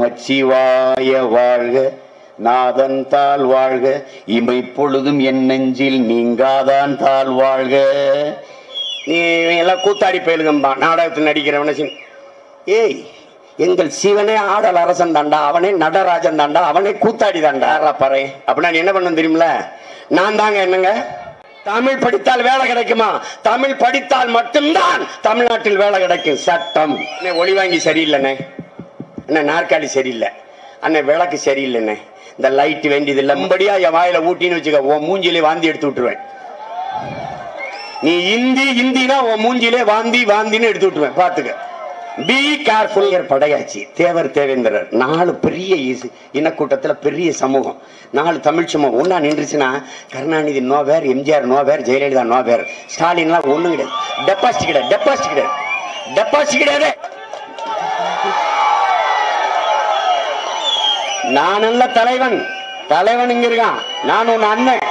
மச்சிவாய வாழ்க, நாதன் தாள் வாழ்க, இமை பொழுதும் என் நெஞ்சில் நீங்காதான் தாள் வாழ்க. நீ எல்லாம் கூத்தாடி போயிருக்கா நாடகத்தில் நடிக்கிறவன. ஏய், எங்கள் சிவனே ஆடல் அரசன் தாண்டா, அவனே நடராஜன் தாண்டா, அவனே கூத்தாடி தாண்டா பறை. அப்படின்னா நீ என்ன பண்ண தெரியுமில? நான் தாங்க என்னங்க, தமிழ் படித்தால் வேலை கிடைக்குமா? தமிழ் படித்தால் மட்டும்தான் தமிழ்நாட்டில் வேலை கிடைக்கும். சட்டம் ஒளி வாங்கி சரியில்லைண்ணே, என்ன நாற்காலி சரியில்லை அண்ணே, விளக்கு சரியில்லைண்ணே, இந்த லைட் வேண்டியது இல்லை, மும்படியா என் வாயில ஊட்டின்னு வச்சுக்க, உன் மூஞ்சிலே வாந்தி எடுத்து விட்டுருவேன். நீ இந்தினா உன் மூஞ்சிலே வாந்தின்னு எடுத்து விட்டுருவேன், பாத்துக்க. Be careful. படையாச்சி, தேவர் தேவேந்திரர், 4 பெரிய இனக்கூட்டத்துல பெரிய சமூகம், 4 தமிழ் சமூகம் ஒன்னா நின்றுச்சுன்னா, Karunanidhi nowhere, MGR nowhere, Jayalalithaa nowhere, ஸ்டாலின்லாம் ஒண்ணும் கிடையாது. டெபாசிட் கிடையாது, டெபாசிட் கிடையாது, டெபாசிட் கிடையாது. நான் நல்ல தலைவன் இங்க இருக்கான், நான் உன் அண்ணன்.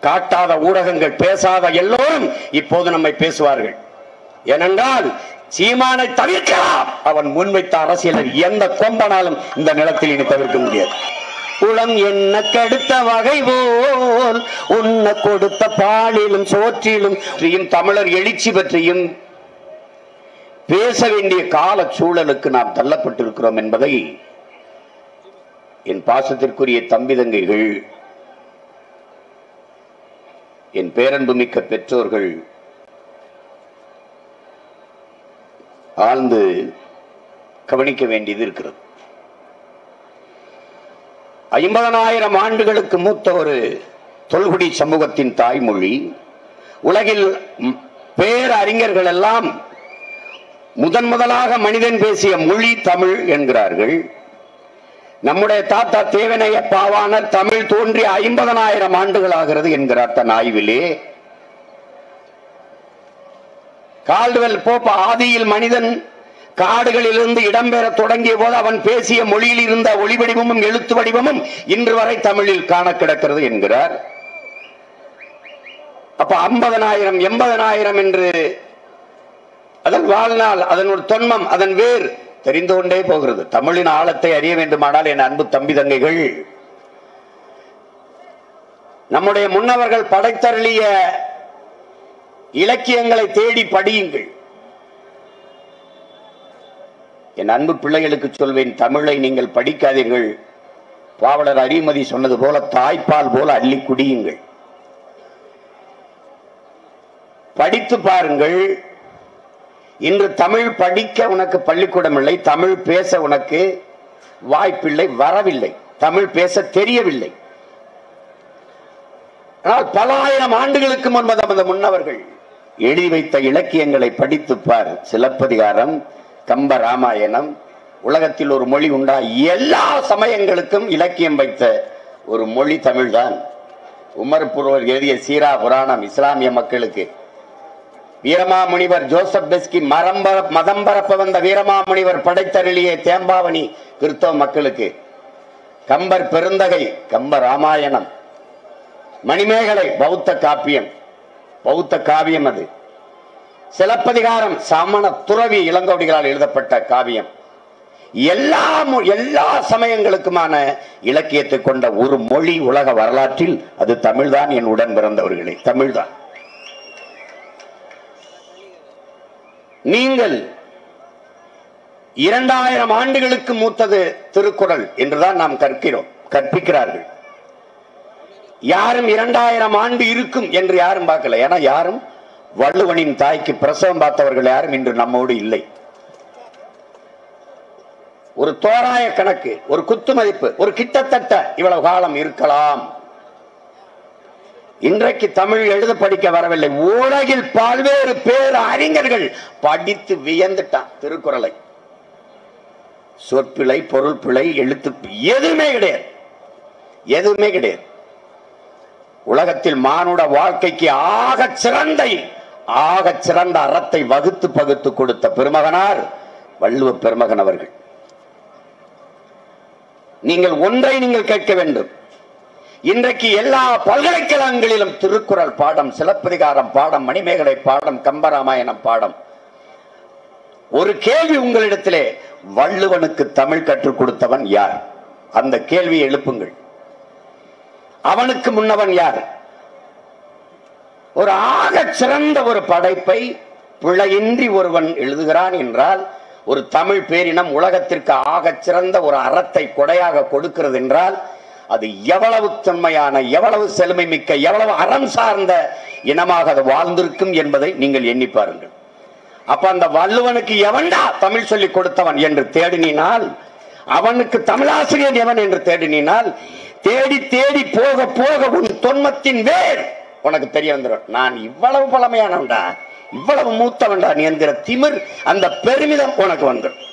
காட்டாத ஊடகங்கள், பேசாத எல்லோரும் இப்போது நம்மை பேசுவார்கள். ஏனென்றால் சீமானை தவிர்க்கலாம். அவன் முன்வைத்த அரசியலில் எந்த கொம்பனாலும் இந்த நிலத்தில் இனி தவிர்க்க முடியாது. குளம் என்ன கெடுத்த வகை போல் உன்ன கொடுத்த பாலிலும் சோற்றிலும் தமிழர் எழுச்சி பற்றியும் பேச வேண்டிய கால சூழலுக்கு நாம் தள்ளப்பட்டிருக்கிறோம் என்பதை என் பாசத்திற்குரிய தம்பி தங்கைகள், என் பேரன்புமிக்க பெற்றோர்கள் ஆழ்ந்து கவனிக்க வேண்டியது இருக்கிறது. 50,000 ஆண்டுகளுக்கு மூத்த ஒரு தொல்குடி சமூகத்தின் தாய்மொழி. உலகில் பேரறிஞர்கள் எல்லாம் முதலாக மனிதன் பேசிய மொழி தமிழ் என்கிறார்கள். நம்முடைய தாத்தா தேவனைய பாவாணர் தமிழ் தோன்றி 50,000 ஆண்டுகள் ஆகிறது என்கிறார் தன் ஆய்விலே. கால்டுவெல் போப் ஆதியில் மனிதன் காடுகளிலிருந்து இடம்பெற தொடங்கிய போது அவன் பேசிய மொழியில் இருந்த ஒளி வடிவமும் எழுத்து வடிவமும் இன்று வரை தமிழில் காண கிடக்கிறது என்கிறார். அப்ப 50,000 80,000 என்று அதன் வாழ்நாள், அதன் ஒரு தொன்மம், அதன் வேர் தெரிந்து கொண்டே போகிறது. தமிழின் ஆழத்தை அறிய வேண்டுமானால் என் அன்பு தம்பி தங்கைகள், நம்முடைய முன்னவர்கள் படைத்தருளிய இலக்கியங்களை தேடி படியுங்கள். என் அன்பு பிள்ளைகளுக்கு சொல்வேன், தமிழை நீங்கள் படிக்காதீர்கள். பாவலர் அரிமதி சொன்னது போல தாய்ப்பால் போல அள்ளி குடியுங்கள். படித்து பாருங்கள். இன்று தமிழ் படிக்க உனக்கு பள்ளிக்கூடம் இல்லை, தமிழ் பேச உனக்கு வாய்ப்பில்லை, வரவில்லை, தமிழ் பேச தெரியவில்லை. ஆனால் பல ஆயிரம் ஆண்டுகளுக்கு முன்பு நமது முன்னவர்கள் எழுதி வைத்த இலக்கியங்களை படித்து பார். சிலப்பதிகாரம், கம்ப ராமாயணம், உலகத்தில் ஒரு மொழி உண்டா? எல்லா சமயங்களுக்கும் இலக்கியம் வைத்த ஒரு மொழி தமிழ்தான். உமர் புரோர் எழுதிய சீரா புராணம் இஸ்லாமிய மக்களுக்கு, வீரமாமுனிவர் ஜோசப் பெஸ்கி மதம் பரப்ப வந்த வீரமாமுனிவர் படைத்தருளிய தேம்பாவணி கிறிஸ்தவ மக்களுக்கு, கம்பர் பெருந்தகை கம்ப ராமாயணம், மணிமேகலை பௌத்த காப்பியம், பௌத்த காவியம் அது. சிலப்பதிகாரம் சமண துறவி இளங்கோடிகளால் எழுதப்பட்ட காவியம். எல்லா சமயங்களுக்குமான இலக்கியத்தை கொண்ட ஒரு மொழி உலக வரலாற்றில் அது தமிழ்தான். என் உடன் பிறந்தவர்களே, தமிழ்தான். நீங்கள் 2000 ஆண்டுகளுக்கு மூத்தது திருக்குறள் என்றுதான் நாம் கற்பிக்கிறார்கள். யாரும் 2000 ஆண்டு இருக்கும் என்று யாரும் பார்க்கல. ஏன்னா யாரும் வள்ளுவனின் தாய்க்கு பிரசவம் பார்த்தவர்கள் யாரும் இன்று நம்மோடு இல்லை. ஒரு தோராய கணக்கு, ஒரு குத்து மதிப்பு, ஒரு கிட்டத்தட்ட இவ்வளவு காலம் இருக்கலாம். இன்றைக்கு தமிழ் எழுத படிக்க வரவில்லை. உலகில் பல்வேறு பேர் அறிஞர்கள் படித்து வியந்துட்டான் திருக்குறளை. சொற்பிழை, பொருள் பிழை, எழுத்து எதுவுமே கிடையாது, எதுவுமே கிடையாது. உலகத்தில் மானுட வாழ்க்கைக்கு ஆக சிறந்த அறத்தை வகுத்து பகுத்து கொடுத்த பெருமகனார் வள்ளுவ பெருமகன் அவர்கள். நீங்கள் ஒன்றை நீங்கள் கேட்க வேண்டும். இன்றைக்கு எல்லா பல்கலைக்கழகங்களிலும் திருக்குறள் பாடம், சிலப்பதிகாரம் பாடம், மணிமேகலை பாடம், கம்பராமாயணம் பாடம். ஒரு கேள்வி உங்களிடத்திலே, வள்ளுவனுக்கு தமிழ் கற்றுக் கொடுத்தவன் யார்? அந்த கேள்வியை எழுப்புங்கள். அவனுக்கு முன்னவன் யார்? ஒரு ஆக சிறந்த ஒரு படைப்பை பிழையின்றி ஒருவன் எழுதுகிறான் என்றால், ஒரு தமிழ் பேரினம் உலகத்திற்கு ஆக சிறந்த ஒரு அறத்தை கொடையாக கொடுக்கிறது என்றால், அது எவ்வளவு தொன்மையான, எவ்வளவு செழுமை மிக்க, எவ்வளவு அறம் சார்ந்த இனமாக அது வாழ்ந்திருக்கும் என்பதை நீங்கள் எண்ணி பாருங்கள். அப்ப அந்த வள்ளுவனுக்கு எவன்டா தமிழ் சொல்லிக் கொடுத்தவன் என்று தேடினால், அவனுக்கு தமிழாசிரியர் எவன் என்று தேடினால், தேடி தேடி போக போக உன் தொன்மத்தின் வேர் உனக்கு தெரிய வந்துடும். நான் இவ்வளவு பழமையானவன்டா, இவ்வளவு மூத்தவன்டா நீ என்கிற திமிர், அந்த பெருமிதம் உனக்கு வந்துடும்.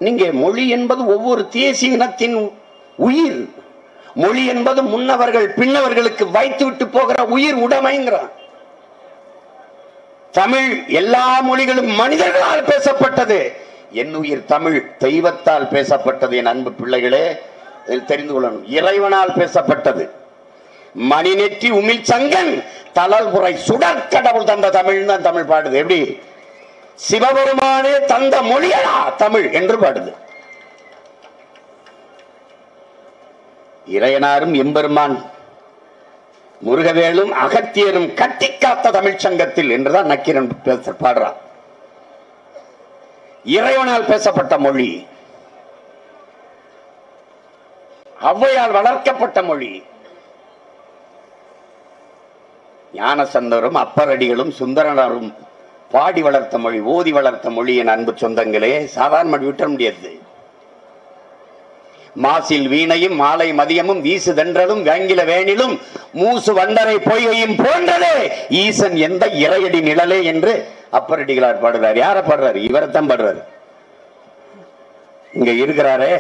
நீங்க மொழி என்பது ஒவ்வொரு தேசிய இனத்தின் உயிர். மொழி என்பது முன்னவர்கள் பின்னவர்களுக்கு வைத்து விட்டு போகிற உயிர் உடைமைங்கிறான். தமிழ் எல்லா மொழிகளும் மனிதர்களால் பேசப்பட்டது. என் உயிர் தமிழ் தெய்வத்தால் பேசப்பட்டது. என் அன்பு பிள்ளைகளே, தெரிந்து கொள்ளணும். இறைவனால் பேசப்பட்டது. மணி நெற்றி உமிழ் சங்கன் தளல்புரை சுடற்கடவுள் தந்த தமிழ் தான் தமிழ் பாடுது. எப்படி? சிவபெருமானே தந்த மொழியடா தமிழ் என்று பாடுது. இறையனாரும் எம்பெருமான் முருகவேலும் அகத்தியரும் கட்டி காத்த தமிழ் சங்கத்தில் என்றுதான் நக்கீரன் பாடுறான். இறைவனால் பேசப்பட்ட மொழி, ஔவையால் வளர்க்கப்பட்ட மொழி. ஞானசந்தரும் அப்பரடிகளும் சுந்தரனாரும் பாடி வளர்த்த மொழி, ஓதி வளர்த்த மொழி. என் அன்பு சொந்தங்களே, சாதாரண மொழி விட்ட முடியாது. மாசில் வீணையும் மாலை மதியமும் வீசு தென்றலும் வேங்கில வேணிலும் மூசு வண்டரை பொய்கையும் போன்றதே ஈசன் எந்த இறையடி நிழலே என்று அப்பரடிகளார் பாடுறார். யார பாடுறாரு? இவரைத்தான் பாடுறாரு. இங்க இருக்கிறாரே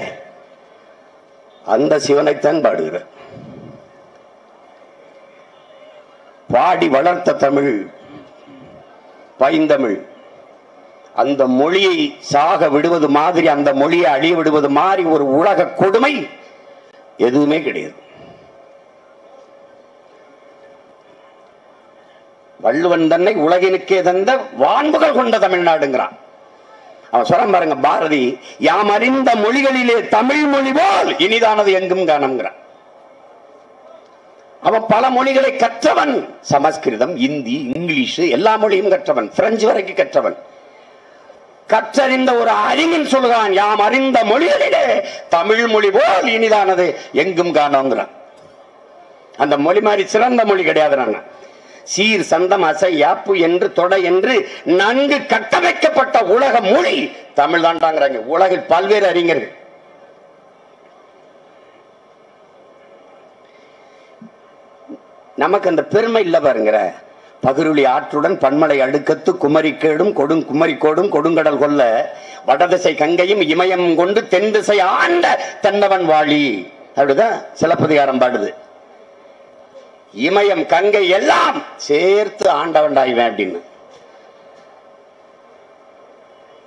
அந்த சிவனைத்தான் பாடுகிறார். பாடி வளர்த்த தமிழ் பைந்தமிழ். அந்த மொழியை சாக விடுவது மாதிரி, அந்த மொழியை அழிய விடுவது மாதிரி ஒரு உலக கொடுமை எதுவுமே கிடையாது. வள்ளுவன் தன்னை உலகினுக்கே தந்த வான்புகள் கொண்ட தமிழ்நாடுங்கிறான். அவன் சொல்ல பாருங்க, பாரதி, யாம் அறிந்த மொழிகளிலே தமிழ் மொழி போல் இனிதானது எங்கும் காணுங்கிறான். அவன் பல மொழிகளை கற்றவன். சமஸ்கிருதம், இந்தி, இங்கிலீஷ் எல்லா மொழியும் கற்றவன். பிரெஞ்சு வரைக்கும் கற்றவன். கற்றறிந்த ஒரு அறிஞன் சொல்கிறான், யாம் அறிந்த மொழிகளிலே தமிழ் மொழி போல் இனிதானது எங்கும் காணோங்கிறான். அந்த மொழி மாதிரி சிறந்த மொழி கிடையாது. சீர் சந்தம் அசை யாப்பு என்று தொட என்று நன்கு கட்டமைக்கப்பட்ட உலக மொழி தமிழ் தான்டாங்கிறாங்க உலகில் பல்வேறு அறிஞர்கள். நமக்கு அந்த பெருமை இல்ல பாருங்கிற. பகிருளி ஆற்றுடன் பன்மலை அடுக்கத்து குமரி கேடும் குமரி கோடும் கொடுங்கடல் கொல்ல வடதிசை கங்கையும் இமயம் கொண்டு தென் திசை ஆண்ட தென்னவன் வாழி. அப்படிதான் சிலப்பதிகாரம் பாடுது. இமயம் கங்கை எல்லாம் சேர்த்து ஆண்டவன்டாய்வேன் அப்படின்னு.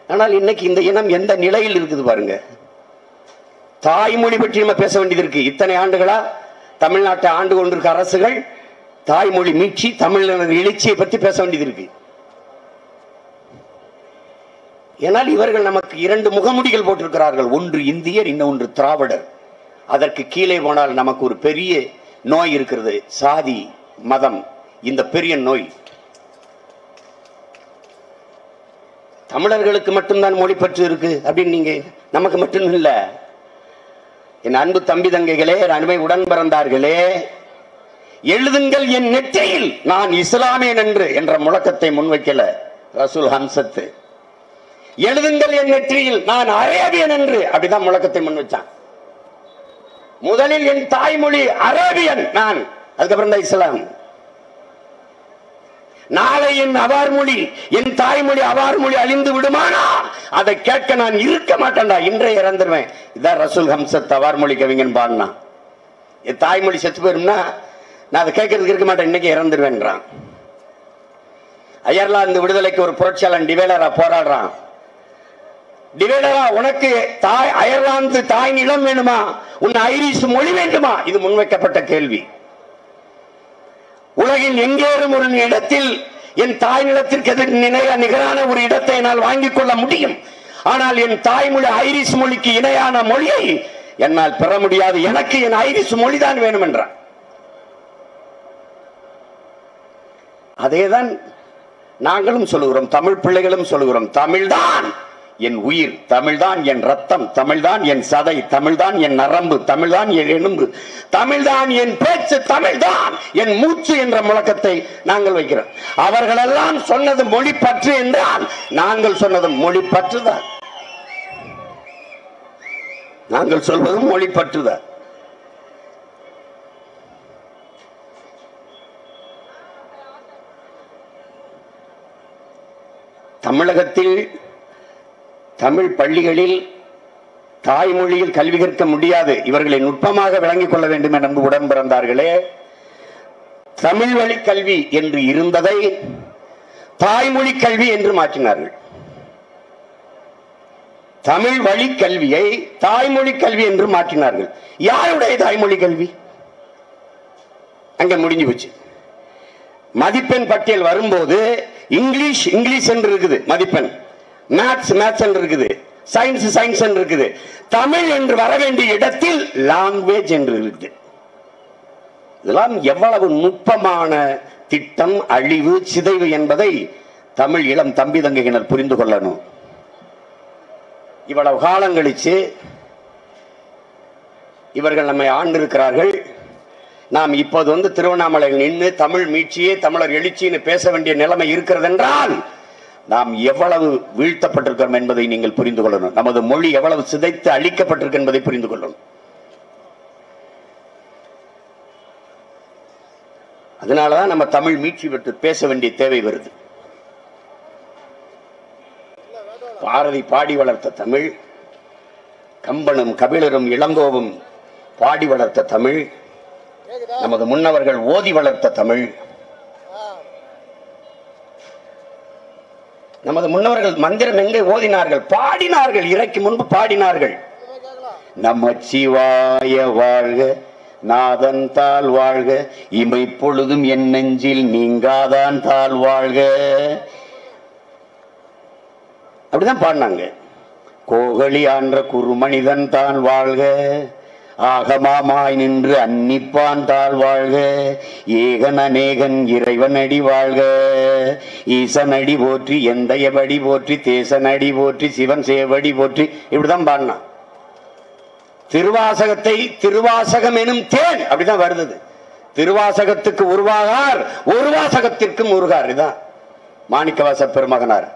ஆனால் இன்னைக்கு இந்த இனம் எந்த நிலையில் இருக்குது பாருங்க. தாய்மொழி பற்றி நம்ம பேச வேண்டியது இருக்கு. இத்தனை ஆண்டுகளா தமிழ்நாட்டை ஆண்டு கொண்டிருக்க அரசுகள் தாய்மொழி மீட்சி, தமிழர் எழுச்சியை பற்றி பேச வேண்டியது இருக்கு. ஏனால் இவர்கள் நமக்கு இரண்டு முகமுடிகள் போட்டிருக்கிறார்கள். ஒன்று இந்தியர், இன்னொன்று திராவிடர். அதற்கு கீழே போனால் நமக்கு ஒரு பெரிய நோய் இருக்கிறது, சாதி மதம். இந்த பெரிய நோய் தமிழர்களுக்கு மட்டும்தான் மொழி பற்று இருக்கு அப்படின்னு நீங்க, நமக்கு மட்டும் இல்ல. என் அன்பு தம்பி தங்கைகளே, அன்பை உடன் பிறந்தார்களே, எழுதுங்கள் என் நெற்றியில் நான் இஸ்லாமியன் என்று என்ற முழக்கத்தை முன்வைக்கல ரசூல் ஹம்சத்து. எழுதுங்கள் என் நெற்றியில் நான் அரேபியன் என்று அப்படிதான் முழக்கத்தை முன்வைச்சான். முதலில் என் தாய்மொழி அரேபியன் நான், அதுக்கப்புறம் தான் இஸ்லாம். நாளை என் அவார் மொழி, என் தாய்மொழி அவார் மொழி அழிந்து விடுமானா அதை கேட்க நான் இருக்க மாட்டேன்டா, இன்றைய இறந்துருவேன். இதான் ரசூல் ஹம்சத் அவார் மொழி கவிஞன் பாடினா. என் தாய்மொழி செத்து போயிரும்னா நான் அதை கேட்கறதுக்கு இருக்க மாட்டேன், இன்னைக்கு இறந்துருவேன்றான். அயர்லாந்து விடுதலைக்கு ஒரு புரட்சியாளன் டிவேலரா போராடுறான். டிவேலரா, உனக்கு அயர்லாந்து தாய் நிலம் வேணுமா, உன் ஐரிஷ் மொழி வேண்டுமா? இது முன்வைக்கப்பட்ட கேள்வி. உலகில் எங்கேறும் ஒரு இடத்தில் என் தாய் நிலத்திற்கு நிகரான ஒரு இடத்தை என்னால் வாங்கிக் கொள்ள முடியும். ஆனால் என் தாய்மொழி ஐரிஷ் மொழிக்கு இணையான மொழியை என்னால் பெற முடியாது. எனக்கு என் ஐரிஷ் மொழிதான் வேணும் என்றார். அதேதான் நாங்களும் சொல்லுகிறோம், தமிழ் பிள்ளைகளும் சொல்லுகிறோம். தமிழ்தான் என் உயிர், தமிழ்தான் என் ரத்தம், தமிழ்தான் என் சதை, தமிழ்தான் என் நரம்பு, தமிழ்தான் என் எலும்பு, தமிழ்தான் என் பேச்சு, தமிழ்தான் என் மூச்சு என்ற முழக்கத்தை நாங்கள் வைக்கிறோம். அவர்களெல்லாம் சொன்னது மொழி பற்று என்றால் நாங்கள் சொன்னது மொழி பற்றுதான். நாங்கள் சொல்வதும் மொழி பற்றுதான். தமிழகத்தில் தமிழ் பள்ளிகளில் தாய்மொழியில் கல்வி கற்க முடியாது. இவர்களை நுட்பமாக விளங்கிக் கொள்ள வேண்டும் என உடன் பிறந்தார்களே. தமிழ் வழி கல்வி என்று இருந்ததை தாய்மொழி கல்வி என்று மாற்றினார்கள். தமிழ் வழி கல்வியை தாய்மொழி கல்வி என்று மாற்றினார்கள். யாருடைய தாய்மொழி கல்வி? அங்க முடிஞ்சு போச்சு. மதிப்பெண் பட்டியல் வரும்போது இங்கிலீஷ் இங்கிலீஷ் என்று இருக்குது மதிப்பெண், மேத்ஸ் மேத்ஸ் என்று இருக்குது, சயின்ஸ் சயின்ஸ் என்று இருக்குது. தமிழ் என்று வர வேண்டிய இடத்தில் லாங்குவேஜ் என்று இருக்குது. இதெல்லாம் எவ்வளவு நுட்பமான திட்டம், அழிவு, சிதைவு என்பதை தமிழ் இளம் தம்பி தங்கையினர் புரிந்து கொள்ளணும். இவ்வளவு காலம் கழிச்சு இவர்கள் நம்மை ஆண்டிருக்கிறார்கள். நாம் இப்போது திருவண்ணாமலையில் நின்று தமிழ் மீட்சியே தமிழர் எழுச்சின்னு பேச வேண்டிய நிலைமை இருக்கிறது என்றால் நாம் எவ்வளவு வீழ்த்தப்பட்டிருக்கிறோம் என்பதை நீங்கள் புரிந்து கொள்ளணும். நமது மொழி எவ்வளவு சிதைத்து அழிக்கப்பட்டிருக்கு என்பதை புரிந்து கொள்ளணும். அதனாலதான் நம்ம தமிழ் மீட்சி பற்றி பேச வேண்டிய தேவை வருது. பாரதி பாடி வளர்த்த தமிழ், கம்பனும் கபிலரும் இளங்கோவும் பாடி வளர்த்த தமிழ், நமது முன்னவர்கள் ஓதி வளர்த்த தமிழ், நமது முன்னவர்கள் மந்திரம் எங்கே ஓதினார்கள்? பாடினார்கள். இறைக்கு முன்பு பாடினார்கள். நமச்சிவாய வாழ்க, நாதன் தாள் வாழ்க, இமை பொழுதும் என் நெஞ்சில் நீங்காதான் தாள் வாழ்க. அப்படிதான் பாடினாங்க. கோகலி ஆன்ற குறுமனிதன் தான் வாழ்க, ஆகமாமாய் நின்று அன்னிப்பான் தாழ் வாழ்க, ஏகன் அநேகன் இறைவன் அடி வாழ்க, ஈசன் அடி போற்றி, எந்தையபடி போற்றி, தேசன் அடி போற்றி, சிவன் சேவடி போற்றி. இப்படிதான் பாடினான். திருவாசகத்தை திருவாசகம் எனும் தேன் அப்படிதான் வருது. திருவாசகத்துக்கு உருவாகார், ஒரு வாசகத்திற்கும் உருகார். இதுதான் மாணிக்கவாச பெருமகனார்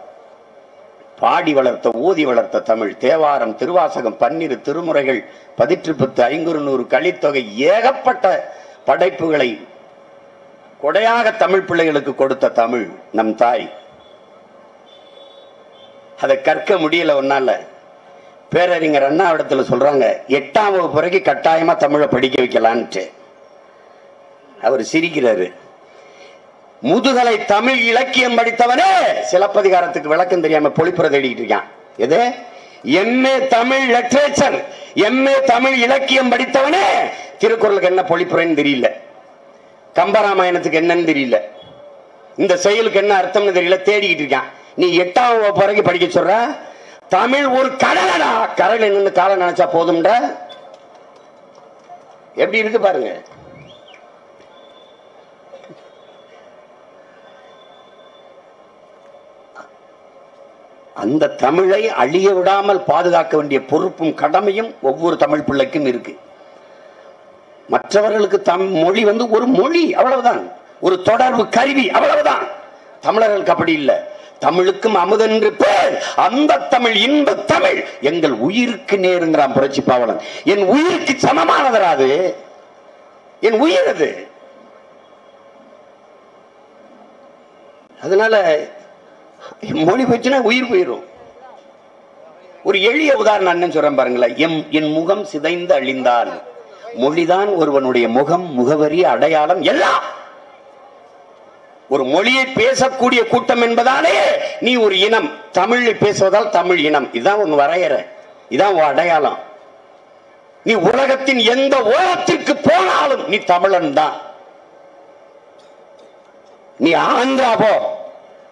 பாடி வளர்த்த ஓதி வளர்த்த தமிழ். தேவாரம், திருவாசகம், 12 திருமுறைகள், 18 500 கலித்தொகை, ஏகப்பட்ட படைப்புகளை கொடையாக தமிழ் பிள்ளைகளுக்கு கொடுத்த தமிழ் நம் தாய். அதை கற்க முடியல ஒன்னால. பேரறிஞர் அண்ணா இடத்துல சொல்றாங்க, 8ஆம் வகுப்பு வரைக்கும் கட்டாயமா தமிழை படிக்க வைக்கலான்ட்டு. அவர் சிரிக்கிறாரு. முதுகலை தமிழ் இலக்கியம் படித்தவனே சிலப்பதிகாரத்துக்கு விளக்கம் தெரியாம பொழிப்புற தேடிட்டு இருக்கான். எது? MA Tamil literature, MA Tamil இலக்கியம் படித்தவனே திருக்குறளுக்கு என்ன பொழிப்புறன்னு தெரியல, கம்பராமாயணத்துக்கு என்னன்னு தெரியல, இந்த செயலுக்கு என்ன அர்த்தம்னு தெரியல, தேடிக்கிட்டு இருக்கான். நீ 8ஆம் வகுப்பு வரைக்கும் படிக்க சொல்ற? தமிழ் ஒரு கடலடா, கரையில நின்று காலம் நினைச்சா போதும்டா. எப்படி இருக்கு பாருங்க. அந்த தமிழை அழிய விடாமல் பாதுகாக்க வேண்டிய பொறுப்பும் கடமையும் ஒவ்வொரு தமிழ் பிள்ளைக்கும் இருக்கு. மற்றவர்களுக்கு மொழி ஒரு மொழி, அவ்வளவுதான், ஒரு தொடர்பு கருவி, அவ்வளவுதான். தமிழர்களுக்கு அப்படி இல்லை. தமிழுக்கும் அமுதென்று பேர், அந்த தமிழ் இன்ப தமிழ் எங்கள் உயிருக்கு நேருங்கிறான் புரட்சி பாவலன். என் உயிருக்கு சமமானதராது, என் உயிர் அது. அதனால மொழி போச்சுன்னா உயிர் போயிடும். ஒரு எளிய உதாரணம் அண்ணன் சொல்றேன் பாருங்களேன். என் முகம் சிதைந்து அழிந்தால் மொழிதான் ஒருவனுடைய முகம், முகவரி, அடையாளம் எல்லாம். ஒரு மொழியை பேசக்கூடிய கூட்டம் என்பதாலே நீ ஒரு இனம். தமிழை பேசுவதால் தமிழ் இனம், இதுதான் உன் வரையறை, இதான் உன் அடையாளம். நீ உலகத்தின் எந்த ஓரத்திற்கு போனாலும் நீ தமிழன் தான். நீ ஆந்திரா போ,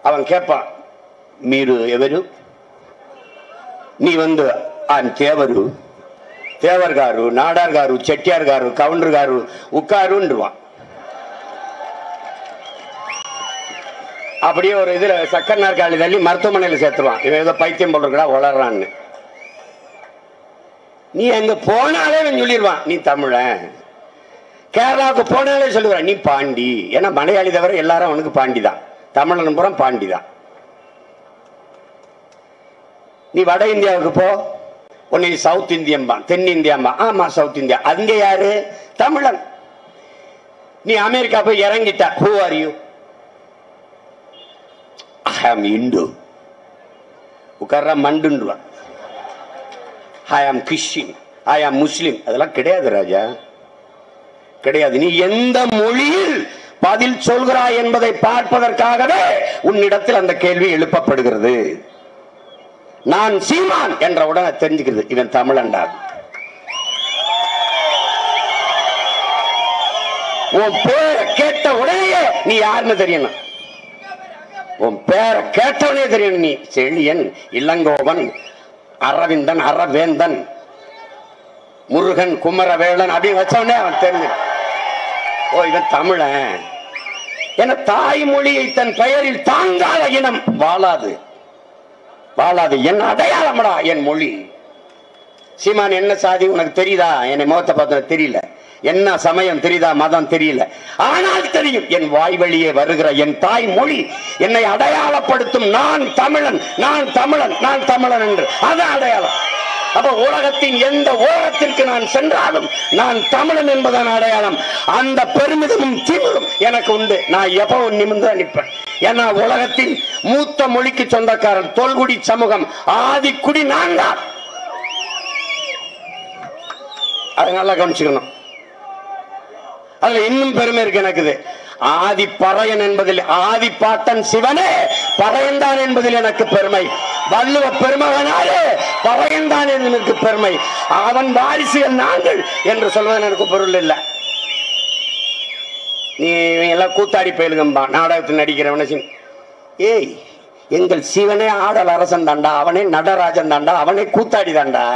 அவன் கேட்பான் మీరు ఎవరు, నీ వందు ఆయన తేవరు, తేవర్ గారు, నాడార్ గారు, చెట్టియార్ గారు, కౌండర్ గారు உட்காருன்றுவான். அப்படியே ஒரு இதுல சக்கர நாற்காலி தள்ளி மருத்துவமனையில் சேர்த்துருவான். இவன் ஏதோ பைத்தியம் போடுறா வளர்றான்னு. நீ அங்க போனாலே சொல்லிடுவான் நீ தமிழன். கேரளாவுக்கு போனாலே சொல்லுவான் நீ பாண்டி. ஏன்னா மலையாளி தவிர எல்லாரும் அவனுக்கு பாண்டி தான், தமிழன் புறம் பாண்டி தான். நீ வட இந்தியாவுக்கு போ, உன்னை சவுத் இந்தியம்பா, தென் இந்தியாம்பா. ஆமா சவுத் இந்தியா. அங்க யாரு? தமிழன். நீ அமெரிக்கா போய் இறங்கிட்ட, ஹூ ஆர் யூ? ஐ ஆம் இந்து. உட்கார்ற மண்டுன்றுவான். ஐ ஆம் கிறிஸ்டின், ஐ ஆம் முஸ்லிம். அதெல்லாம் கிடையாது ராஜா, கிடையாது. நீ எந்த மொழியில் பதில் சொல்கிறாய் என்பதை பார்ப்பதற்காகவே உன்னிடத்தில் அந்த கேள்வி எழுப்பப்படுகிறது. நான் சீமான் என்ற உடனே தெரிஞ்சுக்கிறது இவன் தமிழன்டா. உன் பேரை கேட்ட உடனே நீ யாருன்னு தெரியணும். உன் பேரை கேட்டவனே தெரியணும். நீ செழியன், இளங்கோவன், அரவிந்தன், அரவேந்தன், முருகன், குமரவேளன் அப்படின்னு வச்சவனே அவன் தெரிஞ்சு, ஓ இவன் தமிழன். என தாய்மொழியை தன் பெயரில் தாங்காத இனம் வாழாது, வாழாது. என் அடையாளம்டா என் மொழி. சீமான் என்ன சாதி உனக்கு தெரியுதா? என்னை முகத்தை பார்த்த தெரியல. என்ன சமயம் தெரியுதா? மதம் தெரியல. ஆனால் தெரியும் என் வாய் வழியே வருகிற என் தாய் மொழி என்னை அடையாளப்படுத்தும். நான் தமிழன், நான் தமிழன், நான் தமிழன் என்று. அதான் அடையாளம். அப்ப உலகத்தின் எந்த ஓரத்திற்கு நான் சென்றாலும் நான் தமிழன் என்பதான் அடையாளம். அந்த பெருமிதமும் திமிரும் எனக்கு உண்டு. நான் எப்பவும் நிமிர்ந்து நிற்பேன். ஏன்னா உலகத்தின் மூத்த மொழிக்கு சொந்தக்காரன் தொல்குடி சமூகம், ஆதிக்குடி நான் தான். அதை நல்லா கவனிச்சுக்கணும். அதுல இன்னும் பெருமை இருக்கு எனக்கு. ஆதி பறையன் என்பதில், ஆதி பாட்டன் சிவனே பறையன்தான் என்பதில் எனக்கு பெருமை. வள்ளுவ பெருமகனாலே பறையன்தான் எனக்கு பெருமை. அவன் வாரிசுகள் நாங்கள் என்று சொல்வதன் எனக்கு பொருள் இல்லை. நீ எல்லாம் கூத்தாடி போயிலுங்கம்பா, நாடகத்தில் நடிக்கிறவன. ஏய், எங்கள் சிவனே ஆடல் அரசன் தாண்டா, அவனே நடராஜன் தாண்டா, அவனே கூத்தாடி தாண்டா,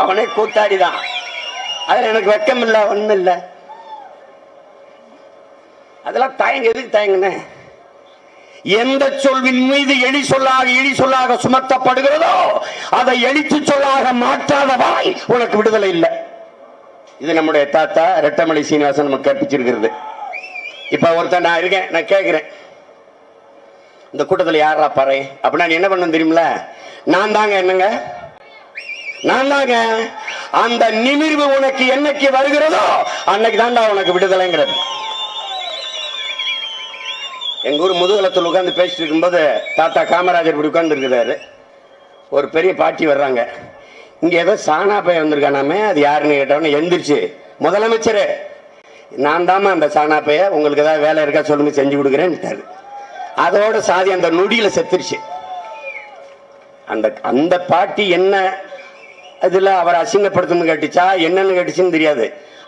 அவனே கூத்தாடிதான். அதுல எனக்கு வெக்கம் இல்லை, ஒண்ணும் இல்லை. அதெல்லாம் தயங்க, எதுக்கு தயங்குன? எந்த சொல்வின் மீது எளி சொல்லாக சுமத்தப்படுகிறதோ அதை எழுத்து சொல்லாக மாற்றாத வாய் உனக்கு விடுதலை இல்லை. இது நம்முடைய தாத்தா ரெட்டமலை சீனிவாசன் நமக்கு கற்பிச்சிருக்கிறது. இப்ப ஒருத்தன் நான் இருக்கேன், நான் கேட்கிறேன், இந்த கூட்டத்தில் யாரா பறை அப்படின்னா நீ என்ன பண்ண தெரியுமில? நான் தாங்க. என்னங்க? நான் தாங்க. அந்த நிமிர்வு உனக்கு என்னைக்கு வருகிறதோ அன்னைக்கு தாண்டா உனக்கு விடுதலைங்கிறது. எங்க ஊர் முதுகலத்தில் உட்கார்ந்து பேசிட்டு இருக்கும்போது தாத்தா காமராஜர் இப்படி உட்கார்ந்து இருக்கிறாரு. ஒரு பெரிய பாட்டி வர்றாங்க. இங்க ஏதோ சானா பையன் வந்திருக்கானாமே, அது யாருன்னு கேட்டவன எந்திரிச்சு, முதலமைச்சரே நான் தாமா அந்த சானா பைய, உங்களுக்கு ஏதாவது வேலை இருக்கா சொல்லுங்க செஞ்சு கொடுக்குறேன்னு. அதோட சாதி அந்த நொடியில செத்துருச்சு. அந்த பாட்டி என்ன இதுல அவர் அசிங்கப்படுத்தணும்னு கேட்டுச்சா என்னன்னு கேட்டுச்சுன்னு தெரியாது.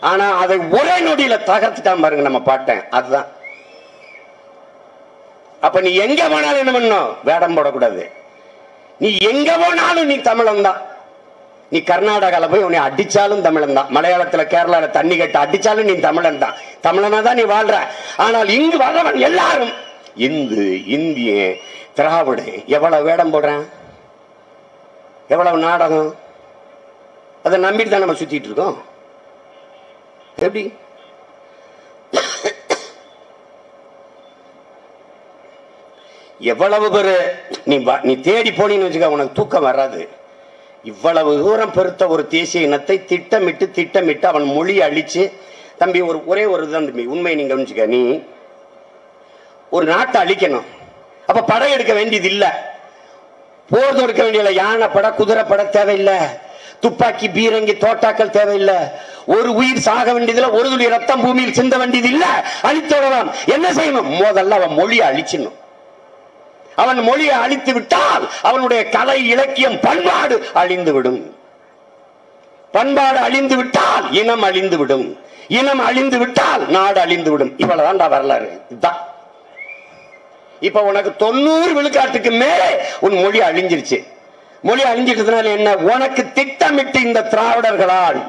ஆனா அதை ஒரே நொடியில தகர்த்துட்டான் பாருங்க நம்ம பாட்டேன். அதுதான். அப்ப நீ எங்க போனாலும் என்ன பண்ணும்? வேடம் போடக்கூடாது. நீ எங்க போனாலும் நீ தமிழன் தான். நீ கர்நாடகால போய் உன்னை அடிச்சாலும் தமிழன் தான். மலையாளத்துல கேரளால தண்ணி கட்ட அடிச்சாலும் நீ தமிழன் தான். தமிழனா தான் நீ வாழ்ற. ஆனால் இங்கு வர்றவன் எல்லாரும் இந்து, இந்திய, திராவிட. எவ்வளவு வேடம் போடுறான், எவ்வளவு நாடகம். அதை நம்பிட்டு தான் நம்ம சுத்திட்டு இருக்கோம். எப்படி? எவ்வளவு பேரு நீ தேடி போனீன்னு வச்சுக்க, உனக்கு தூக்கம் வராது. இவ்வளவு தூரம் பெருத்த ஒரு தேசிய இனத்தை திட்டமிட்டு அவன் மொழி அழிச்சு. தம்பி ஒரே ஒரு இதுதான் தம்பி, உண்மை நீங்க கவனிச்சுக்க. நீ ஒரு நாட்டை அழிக்கணும், அப்ப படம் எடுக்க வேண்டியது இல்ல, போர் தொடுக்க வேண்டியதில்லை. யானை பட, குதிரை பட தேவையில்லை, துப்பாக்கி, பீரங்கி, தோட்டாக்கள் தேவையில்லை. ஒரு உயிர் சாக வேண்டியதில்லை, ஒரு துளி ரத்தம் பூமியில் சிந்த வேண்டியது இல்ல. அழித்தோடலாம். என்ன செய்யணும்? முதல்ல அவன் மொழியை அழிச்சிடணும். அவன் மொழியை அழித்து விட்டால் அவனுடைய கலை, இலக்கியம், பண்பாடு அழிந்துவிடும். பண்பாடு அழிந்து விட்டால் இனம் அழிந்து விடும். இனம் அழிந்து விட்டால் நாடு அழிந்து விடும். இவ்வளவுதான் வரலாறு. இதுதான் இப்ப உனக்கு 90 விழுக்காட்டுக்கு மேலே உன் மொழி அழிஞ்சிருச்சு. மொழி அழிஞ்சிட்டதுனால என்ன? உனக்கு திட்டமிட்டு இந்த திராவிடர்களால்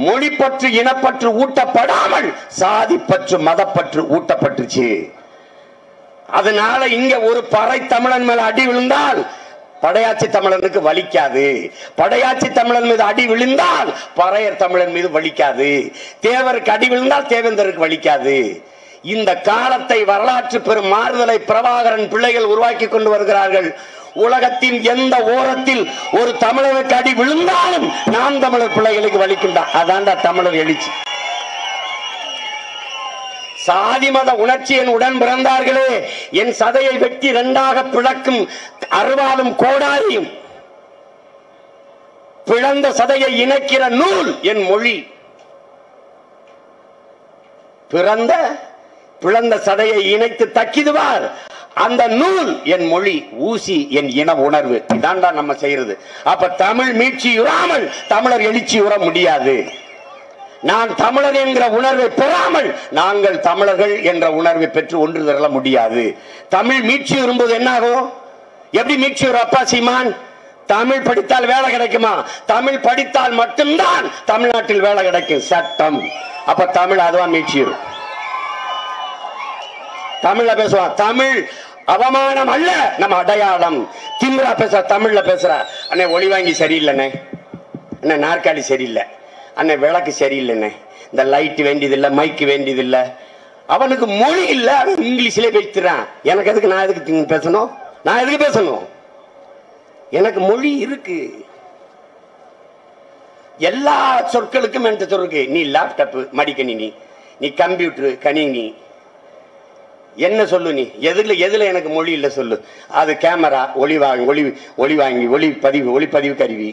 மொழிப்பற்று இனப்பற்று ஊட்டப்படாமல் சாதி பற்று மதப்பற்று ஊட்டப்பட்டுச்சு. அதனால இங்க ஒரு பறை தமிழன் மேல அடி விழுந்தால் படையாட்சி தமிழனுக்கு வலிக்காது. படையாட்சி தமிழன் மீது அடி விழுந்தால் பறையர் தமிழன் மீது வலிக்காது. தேவருக்கு அடி விழுந்தால் தேவேந்தருக்கு வலிக்காது. இந்த காலத்தை வரலாற்று பெரும் மாறுதலை பிரபாகரன் பிள்ளைகள் உருவாக்கி கொண்டு வருகிறார்கள். உலகத்தின் எந்த ஓரத்தில் ஒரு தமிழருக்கு அடி விழுந்தாலும் நாம் தமிழர் பிள்ளைகளுக்கு வலிக்கின்றா. அதான்டா தமிழர் எழுச்சி. சாதி மத உணர்ச்சி என் உடன் பிறந்தார்களே, என் சதையை வெட்டி இரண்டாக பிளக்கும் அருவாலும் கோடாரியும் பிளந்த சதையை இணைக்கிற நூல் என் மொழி. பிளந்த சதையை இணைத்து தக்கிடுவார் அந்த நூல் என் மொழி. ஊசி என் இன உணர்வு. இதாண்டா நம்ம செய்யறது. அப்ப தமிழ் மீட்சியுறாமல் தமிழர் எழுச்சியுற முடியாது. நான் தமிழர் என்கிற உணர்வை பெறாமல் நாங்கள் தமிழர்கள் என்ற உணர்வை பெற்று ஒன்று தரல முடியாது. தமிழ் மீட்சி வரும்போது என்ன ஆகும்? எப்படி மீட்சி வரும்? அப்பா சீமான், தமிழ் படித்தால் வேலை கிடைக்குமா? தமிழ் படித்தால் மட்டும்தான் தமிழ்நாட்டில் வேலை கிடைக்கும். சட்டம். அப்ப தமிழ் அதுவா மீட்சி வரும். தமிழ்ல பேசுவான். தமிழ் அவமானம் அல்ல, நம்ம அடையாளம். திமிரா பேச தமிழ்ல பேசுற அண்ணே ஒளி வாங்கி சரியில்லைண்ணே, அண்ணே நாற்காலி சரியில்லை, அண்ணே விளக்கு சரியில்லைண்ணே, இந்த லைட் வேண்டியதில்லை, மைக்கு வேண்டியதில்லை. அவனுக்கு மொழி இல்லை, அவன் இங்கிலீஷ்லேயே பேசுறான். எனக்கு எதுக்கு? நான் எதுக்கு பேசணும்? நான் எதுக்கு பேசணும்? எனக்கு மொழி இருக்கு. எல்லா சொற்களுக்கும் என்ற சொற்கு. நீ லேப்டாப் மடிக்கணினி, நீ கம்ப்யூட்டர் கணினி, என்ன சொல்லு? நீ எதுல எனக்கு மொழி இல்லை சொல்லு. அது கேமரா, ஒளிப்பதிவு கருவி,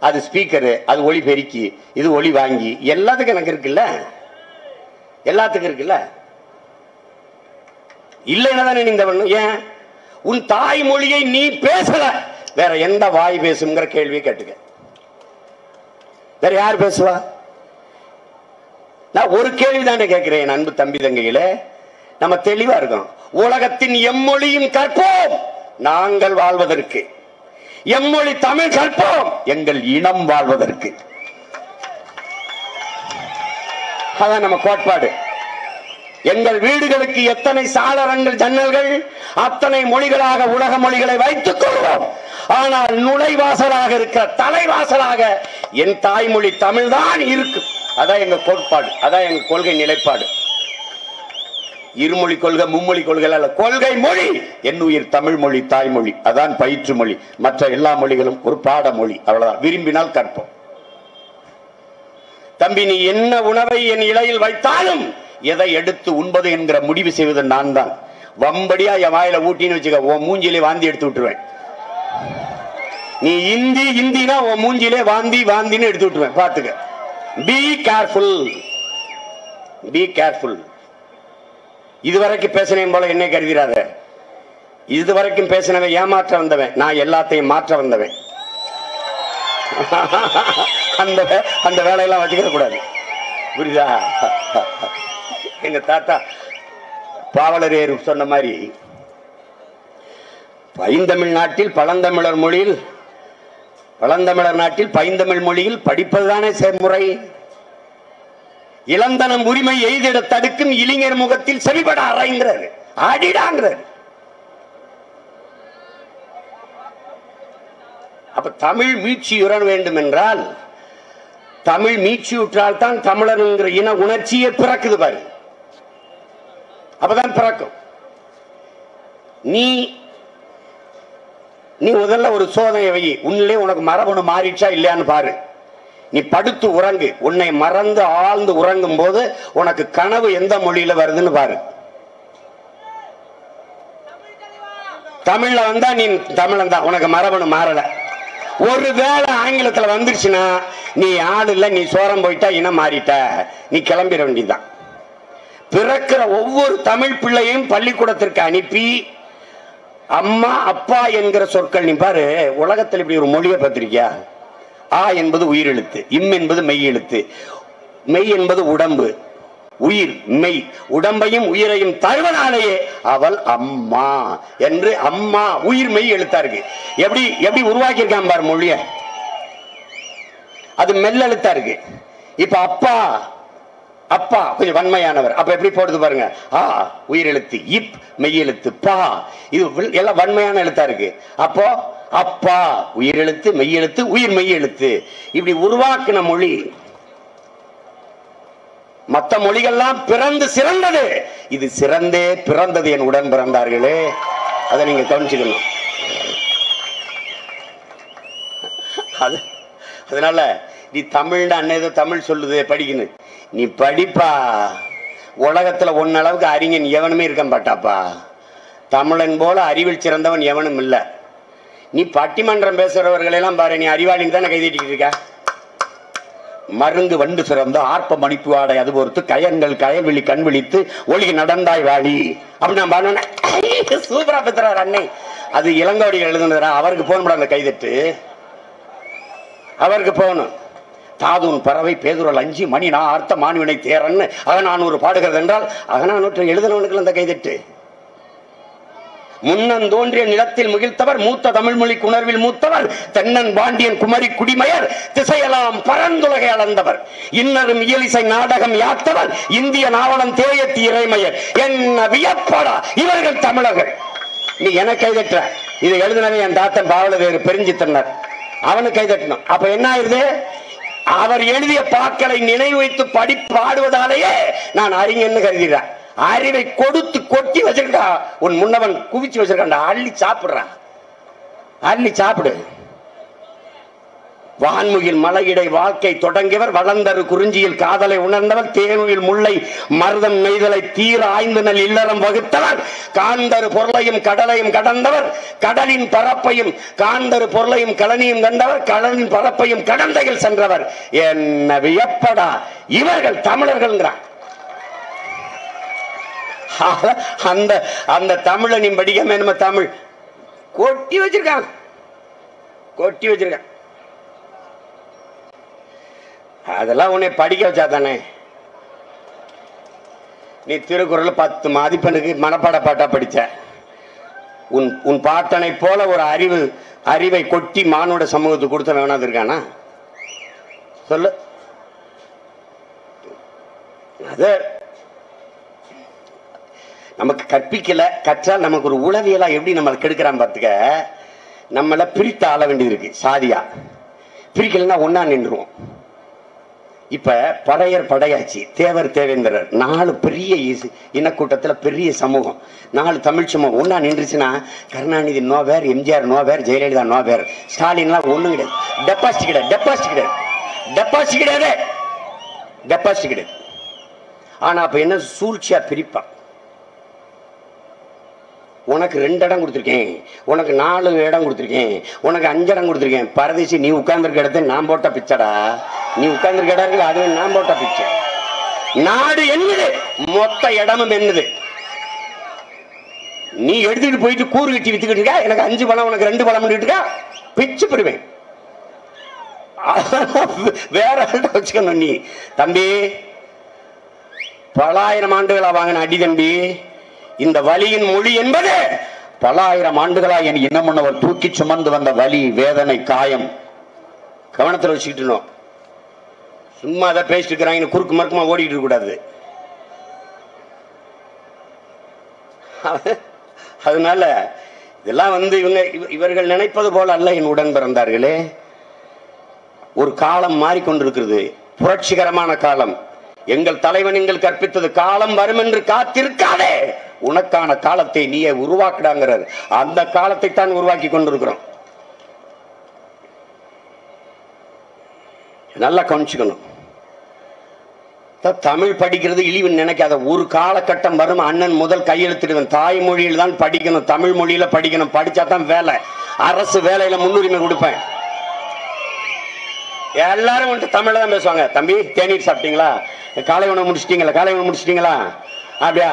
அது ஸ்பீக்கரு, அது ஒளி பெருக்கி, இது ஒளி வாங்கி, எல்லாத்துக்கும் எனக்கு இருக்குல்ல. எல்லாத்துக்கும் இருக்குல்ல. இல்லைன்னா தானே நீ இந்த பண்ணணும். ஏன் உன் தாய்மொழியை நீ பேசல, வேற எந்த வாய் பேசுங்கிற கேள்வியை கேட்டுக்க. வேற யார் பேசுவா? நான் ஒரு கேள்வி தானே கேட்கிறேன். அன்பு தம்பி தங்கைகளே, நம்ம தெளிவா இருக்கோம். உலகத்தின் எம்மொழியும் கற்போம் நாங்கள் வாழ்வதற்கு, எம்மொழி தமிழ் கற்போம் எங்கள் இனம் வாழ்வதற்கு. அதான் நம்ம கோட்பாடு. எங்கள் வீடுகளுக்கு எத்தனை சாளரங்கள் ஜன்னல்கள், அத்தனை மொழிகளாக உலக மொழிகளை வைத்துக் கொள்வோம். ஆனால் நுழைவாசலாக இருக்கிற தலைவாசலாக என் தாய்மொழி தமிழ் தான் இருக்கு. அதான் எங்க கோட்பாடு, அதான் எங்க கொள்கை நிலைப்பாடு. இருமொழி கொள்கை, மும்மொழி கொள்கை அல்ல. கொள்கை மொழி என் உயிர் தமிழ் மொழி, தாய்மொழி. அதான் பயிற்று மொழி. மற்ற எல்லா மொழிகளும் ஒரு பாடமொழி. அவ்வளவுதான். விரும்பினால் கற்போம். தம்பி, நீ என்ன உணவை என் இலையில் வைத்தாலும் எதை எடுத்து உண்பது என்கிற முடிவு செய்வது நான் தான். வம்படியா என் வாயில ஊட்டின்னு வச்சுக்க, உன் மூஞ்சிலே வாந்தி எடுத்து விட்டுருவேன். நீ இந்தினா உன் மூஞ்சிலே வாந்தின்னு எடுத்து விட்டுருவேன். பாத்துக்க. Be careful, be careful. இதுவரைக்கும் பேசினேன் போல என்னை கருதிராத. இதுவரைக்கும் பேசினவன் ஏமாற்ற வந்தவன், நான் எல்லாத்தையும் மாற்ற வந்தவன். அந்த வேலையெல்லாம் வச்சுக்க கூடாது. புரியுதா? எங்க தாத்தா பாவலரேர் சொன்ன மாதிரி, பைந்தமிழ் நாட்டில் பழந்தமிழர் மொழியில், பழந்தமிழர் நாட்டில் பைந்தமிழ் மொழியில் படிப்பதுதானே முறை. இளந்தனம் உரிமை எய்திட தடுக்கும் இளைஞர் முகத்தில் செவிபட அறைங்கிறார், அடிடாங்கிறார். அப்ப தமிழ் மீட்சியுற வேண்டும் என்றால், தமிழ் மீட்சியுற்றால் தான் தமிழர் என்கிற இன உணர்ச்சியே பிறக்குது பாரு. அப்பதான் பிறக்கும். நீ முதல்ல ஒரு சோதனை வை. உன்னிலே உனக்கு மரபணு மாறிடுச்சா இல்லையான்னு பாரு. நீ படுத்து உறங்கு. உன்னை மறந்து ஆழ்ந்து உறங்கும் போது உனக்கு கனவு எந்த மொழியில வருதுன்னு பாரு. தமிழ்ல வந்தா நீ தமிழன் தான், உனக்கு மரபணு மாறல. ஒருவேளை ஆங்கிலத்துல வந்துருச்சுன்னா நீ ஆள் இல்ல, நீ சோரம் போயிட்டா இனம் மாறிட்ட, நீ கிளம்பிட வேண்டியதுதான். பிறக்கிற ஒவ்வொரு தமிழ் பிள்ளையும் பள்ளிக்கூடத்திற்கு அனுப்பி அம்மா அப்பா என்கிற சொற்கள், நீ பாரு உலகத்தில் இப்படி ஒரு மொழியை பார்த்திருக்கியா? ஆ என்பது உயிரெழுத்து, இம் என்பது மெய் எழுத்து, மெய் என்பது உடம்பு, உயிர் மெய், உடம்பையும் உயிரையும் தருவனாலேயே அவள் அம்மா என்று அம்மா உயிர் மெய் எழுத்தா இருக்கு. எப்படி எப்படி உருவாக்கி இருக்கான் பாரு மொழிய, அது மெல்ல எழுத்தா இருக்கு. இப்ப அப்பா அப்பா கொஞ்சம் வன்மையானவர், அப்ப எப்படி போடுது பாருங்க. ஆ உயிர் எழுத்து, இப் மெய் எழுத்து, பா இது எல்லாம் வன்மையான எழுத்தா இருக்கு. அப்போ அப்பா உயிர் எழுத்து, மெய் எழுத்து, உயிர் மெய் எழுத்து, இப்படி உருவாக்கின மொழி. மற்ற மொழிகள்லாம் பிறந்து சிறந்தது, இது சிறந்தே பிறந்தது என் உடன் பிறந்தார்களே. அதை நீங்க கவனிச்சுக்கணும். அதனால நீ தமிழ்னு அன்னையதோ தமிழ் சொல்லுது படிக்கணும், நீ படிப்பா. உலகத்துல ஒன்னளவுக்கு அறிஞன் எவனுமே இருக்க மாட்டாப்பா. தமிழன் போல அறிவில் சிறந்தவன் எவனும் இல்லை. நீ பட்டிமன்றம் பேசுறவர்களெல்லாம் பாரு, நீ அறிவாளின்னு தானே கைதிட்டு இருக்க. மருங்கு வண்டு சிறந்த ஆர்ப்ப மணிப்பு ஆடை அது பொறுத்து கயன்கள் கயல்விழி கண் விழித்து ஒளிக்கு நடந்தாய் வாடி அப்படி நான் பாடுனேன். சூப்பரா பெற்றார் அன்னை. அது இளங்கோடிகள் எழுதுனதுரா. அவருக்கு போகணும் அந்த கைதட்டு, அவருக்கு போகணும். தாதுன் பறவை பேதுரல் அஞ்சி மணி நான் அர்த்த மானுவினை தேரன்னு அகநானூறு பாடுகிறது என்றால் அகநானூற்றை எழுதினவனுக்கு அந்த கைதட்டு. முன்னந்தோன்றிய நிலத்தில் முகிழ்த்தவர், மூத்த தமிழ் மொழி உணர்வில் மூத்தவர், தென்னன் பாண்டியன் குமரி குடிமையர், திசையெல்லாம் பரந்துலகை அளந்தவர், இன்னரும் இயலிசை நாடகம் யாத்தவர், இந்திய நாவலம் தேயத்தி இறைமையர், என்ன வியப்படா இவர்கள் தமிழர்கள். நீ எனக்கு கைதட்டுற, இதை எழுதினவே என் தாத்தன் பாவலவேறு பெருஞ்சித்தனர், அவனுக்கு கைதட்டணும். அப்ப என்ன ஆயிருது, அவர் எழுதிய பாக்களை நினைவு வைத்து பாடுவதாலேயே நான் அறிஞன்னு கருதுகிறேன். அறிவை கொடுத்து கொட்டி வச்சிருக்கா, உன் முன்னவன் குவிச்சு வச்சிருக்கான், அள்ளி சாப்பிடுறான், அள்ளி சாப்பிடு. வான்முகில் மலையிடை வாழ்க்கை தொடங்கியவர், வளர்ந்தரு குறிஞ்சியில் காதலை உணர்ந்தவர், தேனுயில் முல்லை மருதம் நெய்தலை தீர ஆய்ந்து நல் இல்லறம் வகுத்தவர், காந்தரு பொருளையும் கடலையும் கடந்தவர், கடலின் பரப்பையும் காந்தரு பொருளையும் கலனியும் கண்டவர், கடலின் பரப்பையும் கடந்தையில் சென்றவர், என்ன வியப்படா இவர்கள் தமிழர்கள். அந்த அந்த தமிழை நீ படிக்காம நம்ம தமிழ் கொட்டி வச்சிருக்கான், கொட்டி வச்சிருக்கான். அதெல்லாம் உன்னை படிக்க வச்சா தானே. நீ திருக்குறள் 10 மதிப்பெண்ணுக்கு மனப்பாட பாட்டா படிச்ச. உன் பாட்டனை போல ஒரு அறிவை கொட்டி மானுட சமூகத்துக்கு கொடுத்த வேணாது இருக்கானா சொல்லு. அது நமக்கு கற்பிக்கல, கற்றால் நமக்கு ஒரு உளவியலா எப்படி நம்ம கெடுக்கிறான் பார்த்துக்க. நம்மள பிரித்து ஆள வேண்டியது இருக்கு. சாதியா பிரிக்கலன்னா ஒன்னா நின்றுவோம். இப்ப படையர் படையாச்சி, தேவர் தேவேந்திரர், 4 பெரிய இனக்கூட்டத்துல பெரிய சமூகம், 4 தமிழ் சமூகம் ஒன்னா நின்றுச்சுன்னா Karunanidhi nowhere, MGR nowhere, Jayalalithaa nowhere, ஸ்டாலின்லாம் ஒண்ணும் கிடையாது. டெபாசிட் கிடையாது, டெபாசிட் கிடையாது, டெபாசிட் கிடையாது, டெபாசிட் கிடையாது. ஆனா அப்ப என்ன சூழ்ச்சியா பிரிப்பான். உனக்கு 2 இடம் கொடுத்துருக்கேன், உனக்கு 4 இடம் கொடுத்துருக்கேன், உனக்கு 5 இடம் கொடுத்துருக்கேன். பரதேசி நீ உட்கார்ந்துருக்க இடத்த நான் போட்ட பிச்சடா, நீ உட்கார்ந்துருக்க இடம் இருக்கு அது நான் போட்ட பிச்சை. நாடு என்னது, மொத்த இடமும் என்னது. நீ எடுத்துட்டு போயிட்டு கூறு கட்டி வித்துக்கிட்டு இருக்கா, எனக்கு 5 பழம் உனக்கு 2 பழம் இருக்கா, பிச்சு பெறுவேன். வேற வச்சுக்கணும். நீ தம்பி பலாயிரம் ஆண்டுகளா வாங்கின அடி தம்பி. இந்த வலியின் மொழி என்பது பலாயிரம் ஆண்டுகளா என் இனமுன்னவர் தூக்கி சுமந்து வந்த வலி, வேதனை, காயம். கவனத்தில் வச்சுக்கிட்டு சும்மா அதை பேசிட்டு இருக்கிறாங்க, குறுக்கு மறுக்குமா ஓடிட்டு இருக்க கூடாது. அதனால இதெல்லாம் இவர்கள் நினைப்பது போல அல்ல என் உடன் பிறந்தார்களே. ஒரு காலம் மாறிக்கொண்டிருக்கிறது, புரட்சிகரமான காலம். எங்கள் தலைவன் எங்கள் கற்பித்தது காலம் வரும் என்று காத்திருக்காதே, உனக்கான காலத்தை நீயே உருவாக்குடாங்கிறார். அந்த காலத்தை தான் உருவாக்கி கொண்டிருக்கிறோம். நல்லா கவனிச்சுக்கணும். தமிழ் படிக்கிறது இழிவு நினைக்காத. ஒரு காலகட்டம் வரும், அண்ணன் முதல் கையெழுத்திடுவேன், தாய்மொழியில் தான் படிக்கணும், தமிழ் மொழியில படிக்கணும். படிச்சா தான் வேலை, அரசு வேலையில முன்னுரிமை கொடுப்பேன். எல்லாரும் வந்துட்டு தமிழ்ல தான் பேசுவாங்க. தம்பி தேநீர் சாப்பிட்டீங்களா, காலை உணவு முடிச்சிட்டீங்களா, காலை உணவு முடிச்சிட்டீங்களா, அப்படியா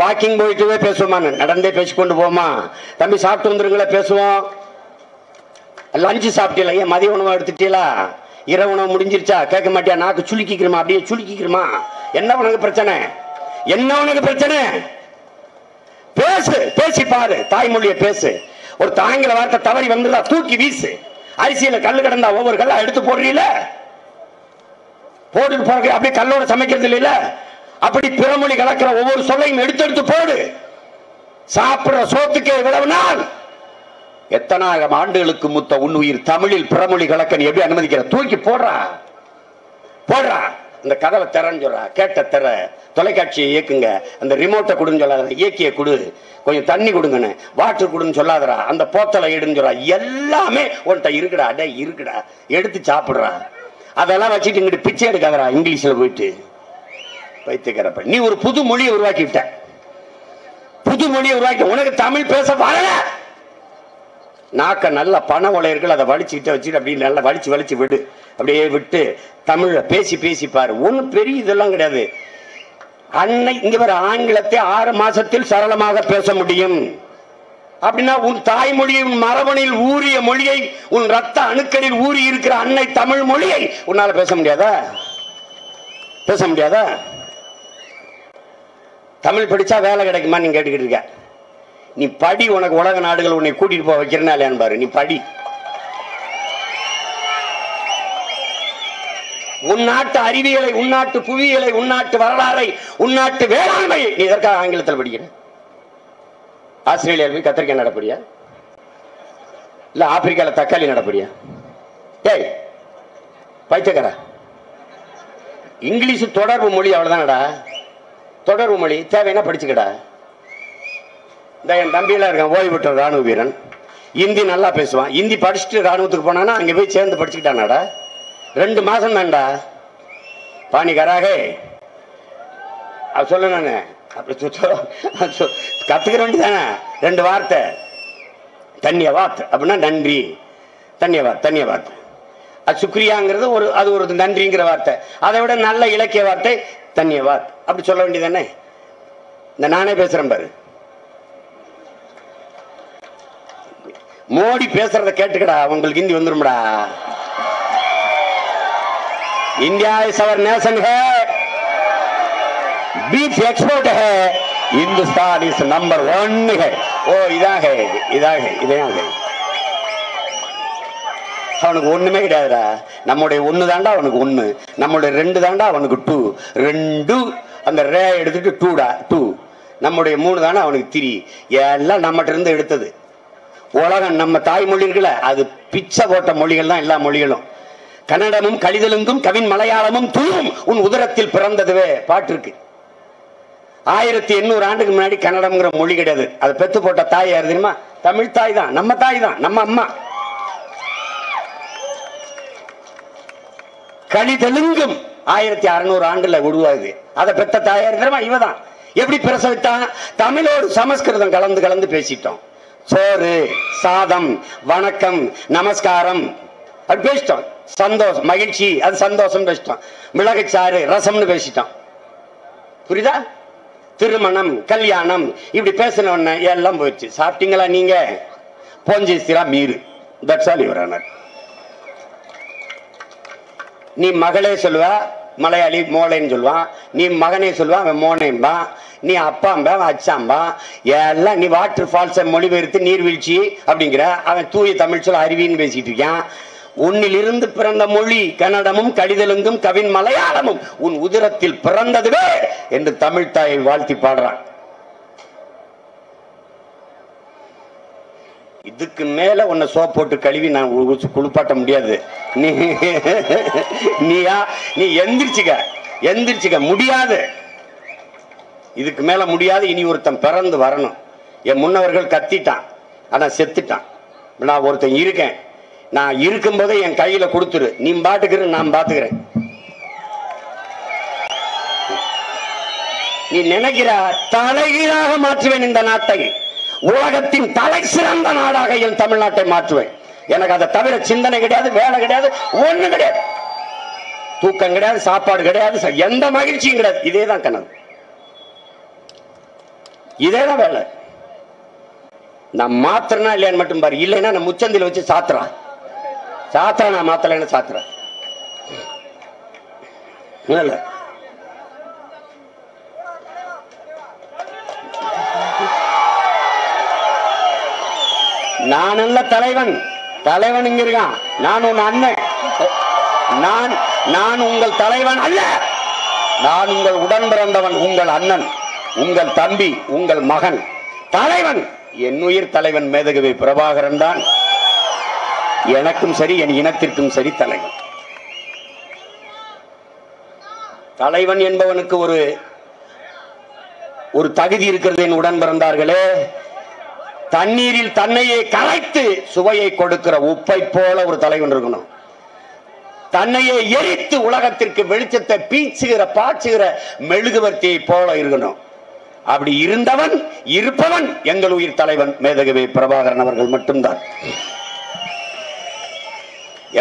வாக்கிங் போயிட்டு பேசுவோமா, நடந்தே பேசிக்கொண்டு போமா, தம்பி சாப்பிட்டு வந்துருங்களா பேசுவோம். லஞ்சு சாப்பிட்டீங்களா, ஏன் மதிய உணவு எடுத்துட்டீங்களா, இரவு உணவு முடிஞ்சிருச்சா கேட்க மாட்டியா, நாக்கு சுளுக்கிக்கிறமா, அப்படியே சுளுக்கிக்கிறமா, என்ன உனக்கு பிரச்சனை? என்ன உனக்கு பிரச்சனை? பேசு, பேசி பாரு, தாய்மொழியை பேசு. ஒரு ஆங்கில வார்த்தை தவறி வந்துடா தூக்கி வீசு. அரிசியில கல்லு கிடந்தா ஒவ்வொரு கல்லா எடுத்து போடுறீல, போட்டு போற அப்படியே கல்லோட சமைக்கிறது இல்ல. அப்படி பிறமொழி கலக்கிற ஒவ்வொரு சொல்லையும் எடுத்து எடுத்து போடு. சாப்பிடுற சோத்துக்கே இவ்வளவு நாள், எத்தனாயிரம் ஆண்டுகளுக்கு முத்த உன்னுயிர் தமிழில் பிறமொழி கலக்க நீ எப்படி அனுமதிக்கிற? தூக்கி போடுறா போடுறா. இந்த கதவை திறன்னு சொல்றா, கேட்ட திற, தொலைக்காட்சியை இயக்குங்க, அந்த ரிமோட்டை கொடுன்னு சொல்லாத, இயக்கிய கொடு, கொஞ்சம் தண்ணி கொடுங்கன்னு, வாட்டர் கொடுன்னு சொல்லாதரா, அந்த போத்தலை எடுன்னு சொல்றா. எல்லாமே உன்கிட்ட இருக்குடா, அடே இருக்குடா, எடுத்து சாப்பிடுறா. அதெல்லாம் வச்சுட்டு இங்கிட்டு பிச்சை எடுக்காதரா இங்கிலீஷ்ல போயிட்டு. வைத்துக்கிறப்ப நீ ஒரு புது மொழியை உருவாக்கிட்ட, புது மொழியை உருவாக்கி உனக்கு தமிழ் பேச வரல. நாக்க நல்ல பண உலையர்கள் அதை வலிச்சுக்கிட்ட வச்சுட்டு அப்படி நல்லா வலிச்சு வலிச்சு விடு, அப்படியே விட்டு தமிழ பேசி பேசி பாரு. ஒன்னும் பெரிய இதெல்லாம் கிடையாது. அன்னை இங்க வர ஆங்கிலத்தை 6 மாசத்தில் சரளமாக பேச முடியும். அப்படின்னா உன் தாய்மொழியை, உன் மரபணில் ஊறிய மொழியை, உன் ரத்த அணுக்களில் ஊறி இருக்கிற அன்னை தமிழ் மொழியை உன்னால பேச முடியாதா? பேச முடியாதா? தமிழ் படிச்சா வேலை கிடைக்குமா நீ கேட்டுக்கிட்டு இருக்க. நீ படி, உனக்கு உலக நாடுகள் உன்னை கூட்டிட்டு போக வைக்கிறனா இல்லையான்னு பாரு. நீ படி. உன்னாட்டு அறிவியலை, உன்னாட்டு புவியியலை, உன்னாட்டு வரலாறை, உன்னாட்டு வேளாண்மை நீ இதற்காக ஆங்கிலத்தில் படிக்கிற? ஆஸ்திரேலியாவில் போய் கத்திரிக்காய் நடப்படியா? இல்ல ஆப்பிரிக்கால தக்காளி நடப்படியா? ஏய் பைத்தியக்கார, இங்கிலீஷ் தொடர்பு மொழி, அவ்வளவுதானடா. தொடர்பு மொழி தேவைன்னா படிச்சுக்கடா. இந்த என் தம்பியெல்லாம் இருக்கான், ஓய்வு பெற்ற ராணுவ வீரன், இந்தி நல்லா பேசுவான். இந்தி படிச்சுட்டு ராணுவத்துக்கு போனானா அங்கே போய் சேர்ந்து படிச்சுக்கிட்டானாடா. 2 மாசம் தான்டா. பாணி கராகே சொல்ல நானு அப்படி கத்துக்கிற வேண்டியதானே. 2 வார்த்தை, தன்யவாத் அப்படின்னா நன்றி, தன்யவாத் தன்யவாத். அது சுக்ரியாங்கிறது ஒரு, அது ஒரு நன்றிங்கிற வார்த்தை. அதை விட நல்ல இலக்கிய வார்த்தை தன்யவாத். அப்படி சொல்ல வேண்டியதானே. இந்த நானே பேசுறேன் பாரு, மோடி பேசுறத கேட்டுக்கடா, உங்களுக்கு ஹிந்தி வந்துரும்டா. इंडिया इज अवर नेशन है, बीफ एक्सपोर्ट है, हिंदुस्तान इज नंबर 1 है. ओ இதா है இதா है இதா है. அவனுக்கு ஒண்ணுமே கிடையாதுடா. நம்முடைய 1 தாண்டா அவனுக்கு 1, நம்முடைய 2 தாண்டா அவனுக்கு 2, 2 அந்த ரே எடுத்துட்டு 2டா 2. நம்முடைய 3 தாண்டா அவனுக்கு 3. எல்லாம் நம்மகிட்ட இருந்து எடுத்தது. உலகம் நம்ம தாய்மொழி இருக்குல்ல, அது பிச்சை போட்ட மொழிகள் தான் எல்லா மொழிகளும். கன்னடமும் கலிதலுங்கும் கவின் மலையாளமும் துளுவும் உன் உதரத்தில் பிறந்ததுவே பாட்டு இருக்கு. 1800 ஆண்டுக்கு முன்னாடி கன்னடம்ங்கிற மொழி கிடையாது. அதை பெத்து போட்ட தாய் யாரு தெரியுமா? தமிழ் தாய் தான், நம்ம தாய் தான், நம்ம அம்மா. கலிதலுங்கும் 1600 ஆண்டுல உருவாகுது. அதை பெத்த தாயார் தெரியுமா? இவதான். எப்படி பிரசவித்தான்? தமிழோடு சமஸ்கிருதம் கலந்து கலந்து பேசிட்டோம். சோறு, சாதம், வணக்கம், நமஸ்காரம் அப்படி பேசிட்டோம். சந்தோஷம், மகிழ்ச்சி, அது சந்தோஷம் பேசிட்டோம். மிளகுச்சாறு, ரசம்னு பேசிட்டோம். புரியுதா? திருமணம், கல்யாணம் இப்படி பேசின உடனே எல்லாம் போயிடுச்சு. சாப்பிட்டீங்களா நீங்க? போஞ்சிஸ்திரா மீறு. That's all your honour. நீ மகளே சொல்லுவா, மலையாளி மோளைன்னு சொல்லுவான். நீ மகனே சொல்லுவான், அவன் மோனேம்பா. நீ அப்பாம்பா, அவன் அச்சாம்பா. எல்லாம் நீ வாட்டர் ஃபால்ஸ் மொழிபெயர்த்து நீர்வீழ்ச்சி அப்படிங்கிற, அவன் தூய தமிழ் சொல்ல அருவின்னு பேசிட்டு இருக்கான். உன்னிலிருந்து பிறந்த மொழி கன்னடமும் கடிதலுங்கும் கவின் மலையாளமும் உன் உதிரத்தில் பிறந்ததுவே என்று தமிழ் தாயை வாழ்த்தி பாடுறான். இதுக்கு மேல உன்னை சோப் போட்டு கழுவி நான் குளிப்பாட்ட முடியாது. நீ எந்திரிச்சுக்க முடியாது. இதுக்கு மேல முடியாது. இனி ஒருத்தன் பிறந்து வரணும். என் முன்னவர்கள் கத்திட்டான், ஆனா செத்துட்டான். நான் ஒருத்தன் இருக்கேன், நான் இருக்கும் போதே என் கையில கொடுத்துரு, நீ பாட்டுக்கிற, நான் பாத்துக்கிறேன். நீ நினைக்கிற தலைகீழாக மாற்றுவேன் இந்த நாட்டை, உலகத்தின் தலை சிறந்த நாடாக என் தமிழ்நாட்டை மாற்றுவேன். எனக்கு அதை தவிர சிந்தனை கிடையாது, வேலை கிடையாது, ஒண்ணு கிடையாது. தூக்கம் கிடையாது, சாப்பாடு கிடையாது, எந்த மகிழ்ச்சியும் கிடையாது. இதேதான் கனவு, இதேதான் வேலை. நான் மாத்திரனா இல்லையான்னு மட்டும் பாரு. இல்லைன்னா நான் முச்சந்தில வச்சு சாத்துறான். நான் மாத்தலைன்னு சாத்துறேன். நான் அல்ல தலைவன், தலைவன் இங்க இருக்கான். நான் உன் அண்ணன், நான் உங்கள் தலைவன் அல்ல. நான் உங்கள் உடன் பிறந்தவன், உங்கள் அண்ணன், உங்கள் தம்பி, உங்கள் மகன். தலைவன் என் உயிர் தலைவன் மேதகவி பிரபாகரன் தான் எனக்கும் சரி என் இனத்திற்கும் சரி தலைவன். தலைவன் என்பவனுக்கு ஒரு தகுதி இருக்கிறது. என் உடன் பிறந்தார்களே, தண்ணீரில் தன்னையே கரைத்து சுவையை கொடுக்கிற உப்பை போல ஒரு தலைவன் இருக்கணும். தன்னையே எரித்து உலகத்திற்கு வெளிச்சத்தை பீச்சுகிற பாய்ச்சுகிற மெழுகுவர்த்தியை போல இருக்கணும். அப்படி இருந்தவன் இருப்பவன் எங்கள் உயிர் தலைவன் மேதகவி பிரபாகரன் அவர்கள் மட்டும்தான்.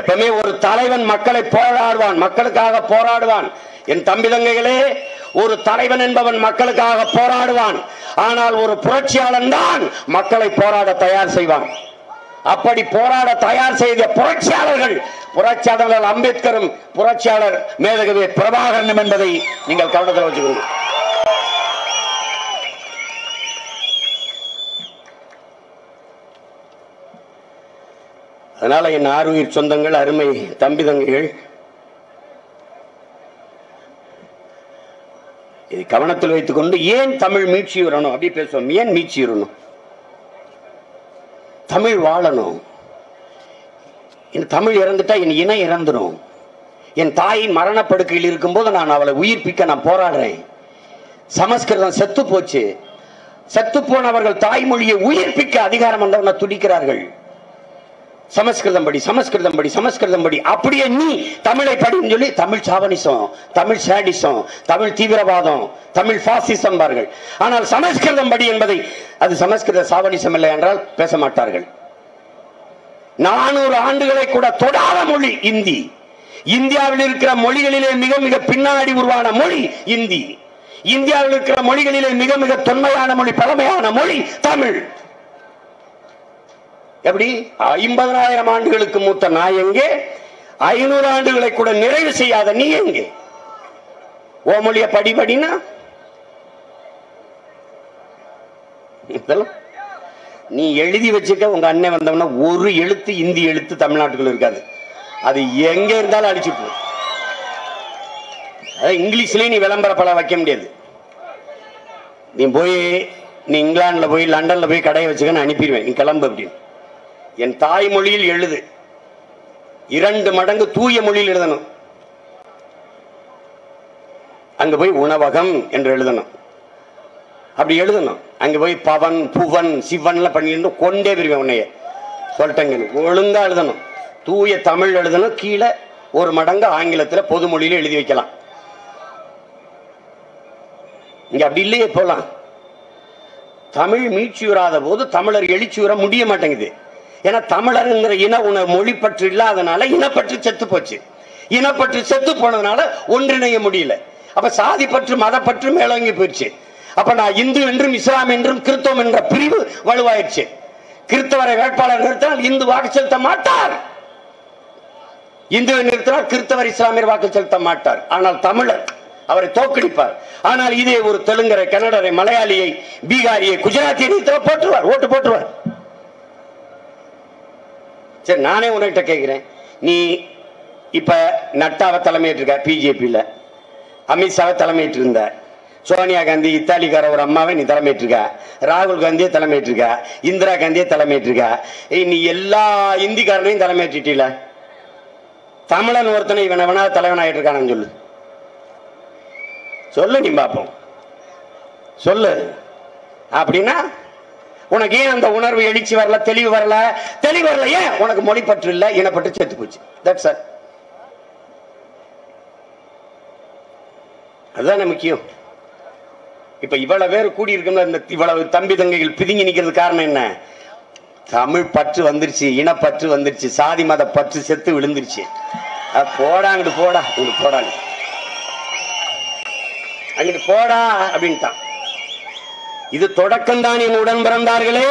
எப்பவுமே ஒரு தலைவன் மக்களை போராடுவான், மக்களுக்காக போராடுவான். என் தம்பி தங்கைகளே, ஒரு தலைவன் என்பவன் மக்களுக்காக போராடுவான். ஆனால் ஒரு புரட்சியாளன் தான் மக்களை போராட தயார் செய்வான். அப்படி போராட தயார் செய்த புரட்சியாளர் அம்பேத்கரும் புரட்சியாளர் மேதகவி பிரபாகரனும் என்பதை நீங்கள் கவனத்தில் வச்சுக்கணும். அதனால என் ஆருயிர் சொந்தங்கள், அருமை தம்பி தங்கைகள், இதை கவனத்தில் வைத்துக் கொண்டு ஏன் தமிழ் மீட்சி வரணும் அப்படி பேசுவோம். ஏன் மீட்சி வரணும்? தமிழ் வாழணும். என் தமிழ் இறந்துட்டா என் இனம் இறந்துடும். என் தாயின் மரணப்படுக்கையில் இருக்கும்போது நான் அவளை உயிர்ப்பிக்க நான் போராடுறேன். சமஸ்கிருதம் செத்து போச்சு. செத்து போனவர்கள் தாய்மொழியை உயிர்ப்பிக்க அதிகாரம் வந்தவன துடிக்கிறார்கள். சமஸ்கிருதம் படி, சமஸ்கிருதம் படி, சமஸ்கிருதம் படி. அப்படியே நீ தமிழை படின்னு சொல்லி தமிழ் சாவனிசம், தமிழ் சாடிசம், தமிழ் தீவிரவாதம், தமிழ் பாசிசம் பார்கள். ஆனால் சமஸ்கிருதம் படி என்பதை அது சமஸ்கிருத சாவனிசம் இல்லை என்றால் பேச மாட்டார்கள். 400 ஆண்டுகளை கூட தொடாத மொழி இந்தி. இந்தியாவில் இருக்கிற மொழிகளிலே மிக மிக பின்னாடி உருவான மொழி இந்தி. இந்தியாவில் இருக்கிற மொழிகளிலே மிக மிக தொன்மையான மொழி, பழமையான மொழி தமிழ். எப்படி 50,000 ஆண்டுகளுக்கு மூத்த நான் எங்கே? 500 ஆண்டுகளை கூட நிறைவு செய்யாத நீ எங்கே? ஓ மொழிய படினா நீ எழுதி வச்சுக்க. உங்க அண்ணன் வந்தவன ஒரு எழுத்து இந்தி எழுத்து தமிழ்நாட்டுக்குள்ள இருக்காது. அது எங்க இருந்தாலும் அடிச்சுட்டு. இங்கிலீஷ்லயே நீ விளம்பர பல வைக்க முடியாது. நீ இங்கிலாந்துல போய் லண்டன்ல போய் கடையை வச்சுக்க அனுப்பிடுவேன், நீ கிளம்பு அப்படின்னு. என் தாய்மொழியில் எழுது. 2 மடங்கு தூய மொழியில் எழுதணும். அங்க போய் உணவகம் என்று எழுதணும். அப்படி எழுதணும். அங்க போய் பவன் புவன் சிவன்ல பண்ணிட்டு கொண்டே வருவேன். உன்னைய சொல்லிட்டேங்க, ஒழுங்கா எழுதணும். தூய தமிழ் எழுதணும். கீழே 1 மடங்கு ஆங்கிலத்தில் பொது மொழியில எழுதி வைக்கலாம். இங்க அப்படி இல்லையே. போலாம். தமிழ் மீட்சி வராத போது தமிழர் எழுச்சி வர முடிய மாட்டேங்குது. ஏன்னா தமிழருங்கிற இன உணவு மொழி பற்று இல்லாதனால இனப்பற்று செத்து போச்சு. இனப்பற்று செத்து போனதுனால ஒன்றிணைய முடியல. அப்ப சாதி பற்று மதப்பற்று மேலோங்கி போயிடுச்சு. அப்ப நான் இந்து என்றும் இஸ்லாம் என்றும் கிறிஸ்தவம் என்ற பிரிவு வலுவாயிடுச்சு. கிறிஸ்தவரை வேட்பாளர் நிறுத்தினால் இந்து வாக்கு செலுத்த மாட்டார். இந்துவை நிறுத்தினால் கிறிஸ்தவர் இஸ்லாமியர் வாக்கு செலுத்த மாட்டார். ஆனால் தமிழர் அவரை தோற்கடிப்பார். ஆனால் இதே ஒரு தெலுங்கரை, கன்னடரை, மலையாளியை, பீகாரியை, குஜராத்தியை நிறுத்த போட்டுருவார், ஓட்டு போட்டுருவார். சரி, நானே உன்கிட்ட கேட்கிறேன். நீ இப்ப நட்டாவை தலைமையேற்றிருக்க, பிஜேபியில அமித்ஷாவை தலைமையேற்றிருந்த, சோனியா காந்தி இத்தாலிக்கார ஒரு அம்மாவை நீ தலைமையேற்றிருக்க, ராகுல் காந்தியை தலைமையேற்றிருக்க, இந்திரா காந்தியை தலைமையேற்றிருக்க, நீ எல்லா இந்திக்காரனையும் தலைமையேற்றிட்டீல. தமிழன் ஒருத்தனை இவன் எவனா தலைவனாயிட்டு இருக்கானு சொல்லு. சொல்லு, நீ பார்ப்போம், சொல்லு. அப்படின்னா உனக்கு ஏன் அந்த உணர்வு எழுச்சி வரல, தெளிவு வரல? தெளிவு வரல ஏன்? உனக்கு மொழி பற்று இல்ல, இனப்பற்று செத்து போச்சு. That's all. அதுதான் முக்கியம். இப்ப இவ்வளவு பேர் கூடி இருக்கும்ல, இந்த இவ்வளவு தம்பி தங்கைகள் பிதுங்கி நிக்கிறது காரணம் என்ன? தமிழ் பற்று வந்துருச்சு, இனப்பற்று வந்துருச்சு, சாதி மத பற்று செத்து விழுந்துருச்சு. போடா அங்கிட்டு, போடா இங்கிட்டு, போடா அங்கிட்டு, போடா அப்படின்ட்டான். இது தொடக்கம் தான் என் உடன் பிறந்தார்களே.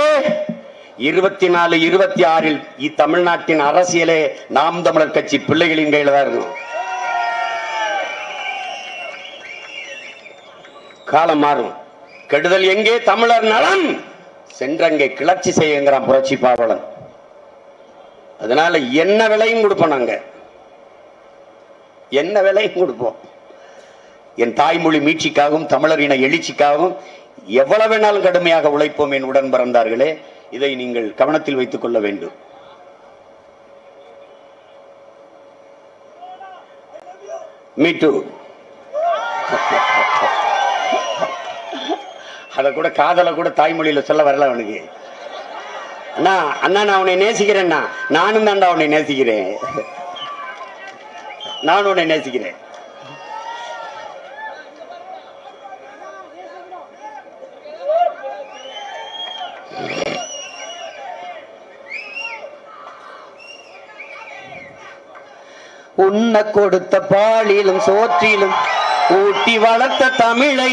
24, 26 தமிழ்நாட்டின் அரசியலே நாம் தமிழர் கட்சி பிள்ளைகளின் கையில தான் இருக்கும். காலம் மாறும். கெடுதல் எங்கே? தமிழர் நலம் சென்றங்கை கிளர்ச்சி செய்யுங்கிறான் புரட்சி பாவலன். அதனால என்ன விலையும் கொடுப்போம், நாங்க என்ன விலையும் கொடுப்போம். என் தாய்மொழி மீட்சிக்காகவும் தமிழரின எழுச்சிக்காகவும் எவ்வளவு வேணாலும் கடுமையாக உழைப்போம் என் உடன் பிறந்தார்களே. இதை நீங்கள் கவனத்தில் வைத்துக் கொள்ள வேண்டும். Me too. அத கூட காதல கூட தாய்மொழியில சொல்ல வரல அவனுக்கு. அண்ணா அண்ணா நான் உன்னை நேசிக்கிறேன்னா, நானும் தான்டா உன்னை நேசிக்கிறேன், நான் உன்னை நேசிக்கிறேன். உன்ன கொடுத்த பாலிலும் சோற்றிலும் ஊட்டி வளர்த்த தமிழை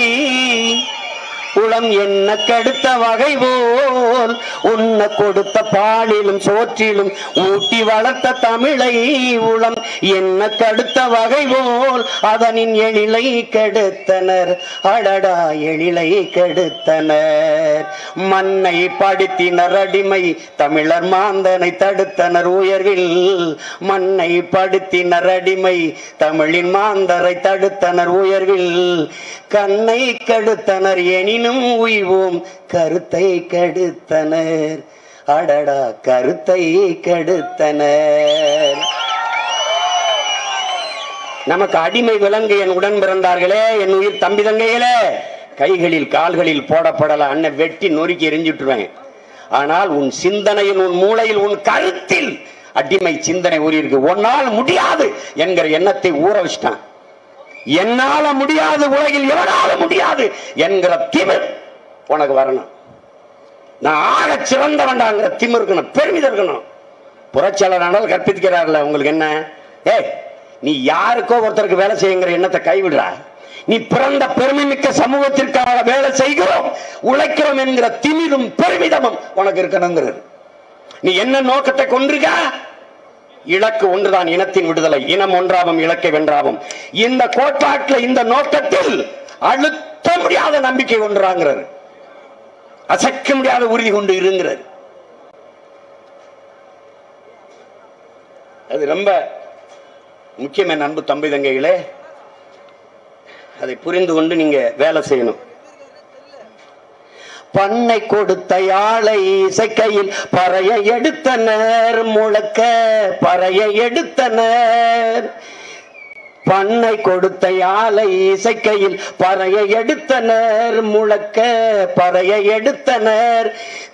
உளம் என்ன கடுத்த வகை போல், உன்ன கொடுத்த பாலிலும் சோற்றிலும் ஊட்டி வளர்த்த தமிழை உளம் என்ன கடுத்த வகை போல் அதனின் எழிலை கெடுத்தனர், அடடா எழிலை கெடுத்தனர். மண்ணை படுத்தினர் அடிமை தமிழர் மாந்தனை தடுத்தனர் உயர்வில், மண்ணை படுத்தினர் அடிமை தமிழின் மாந்தரை தடுத்தனர் உயர்வில். கண்ணை கெடுத்தனர் எனினும் உய்வோம் கருத்தை கெடுத்தனர், அடடா கருத்தை கெடுத்தனர். நமக்கு அடிமை விலங்கு என் உடன் பிறந்தார்களே, என் உயிர் தம்பி தங்கைகளே, கைகளில் கால்களில் போடப்படல, அண்ணன் வெட்டி நொறுக்கி எரிஞ்சுட்டுருவேன். ஆனால் உன் சிந்தனையில், உன் மூளையில், உன் கருத்தில் அடிமை சிந்தனை ஊறி இருக்கு. உன்னால் முடியாது என்கிற எண்ணத்தை ஊற வச்சிட்டான். என்னால முடியாது, உலகில் எவனால முடியாது என்கிற திமிர் உனக்கு வரணும். நான் ஆக சிறந்த வேண்டாங்கிற திமிர் இருக்கணும், பெருமிதம் இருக்கணும். புரட்சியாளர் கற்பிக்கிறார்கள். உங்களுக்கு என்ன, நீ யாருக்கோ ஒருத்தருக்கு வேலை செய்யுங்கிற எண்ணத்தை கைவிடுறா. நீ பிறந்த பெருமை மிக்க சமூகத்திற்காக வேலை செய்கிறோம், உழைக்கிறோம் என்கிற திமிரும் பெருமிதமும் உனக்கு இருக்கணுங்கிறது. நீ என்ன நோக்கத்தை கொண்டிருக்க? இலக்கு ஒன்றுதான், இனத்தின் விடுதலை. இனம் ஒன்றாவும் இலக்கை வென்றாவும். இந்த கோட்பாட்டில், இந்த நோக்கத்தில் அழுத்த முடியாத நம்பிக்கை ஒன்றாங்கிறது, அசைக்க முடியாத உறுதி கொண்டு இருங்கிறது. அது ரொம்ப முக்கியம் என் அன்பு தம்பி தங்கைகளே. அதை புரிந்து கொண்டு நீங்க வேலை செய்யணும். பண்ணை கொடுத்த யாழை இசைக்கையில் பறைய எடுத்தனர், முழக்க பறைய எடுத்தனர். பண்ணை கொடுத்த யாழை இசைக்கையில் பறைய எடுத்தனர், முழக்க பறைய எடுத்தனர்.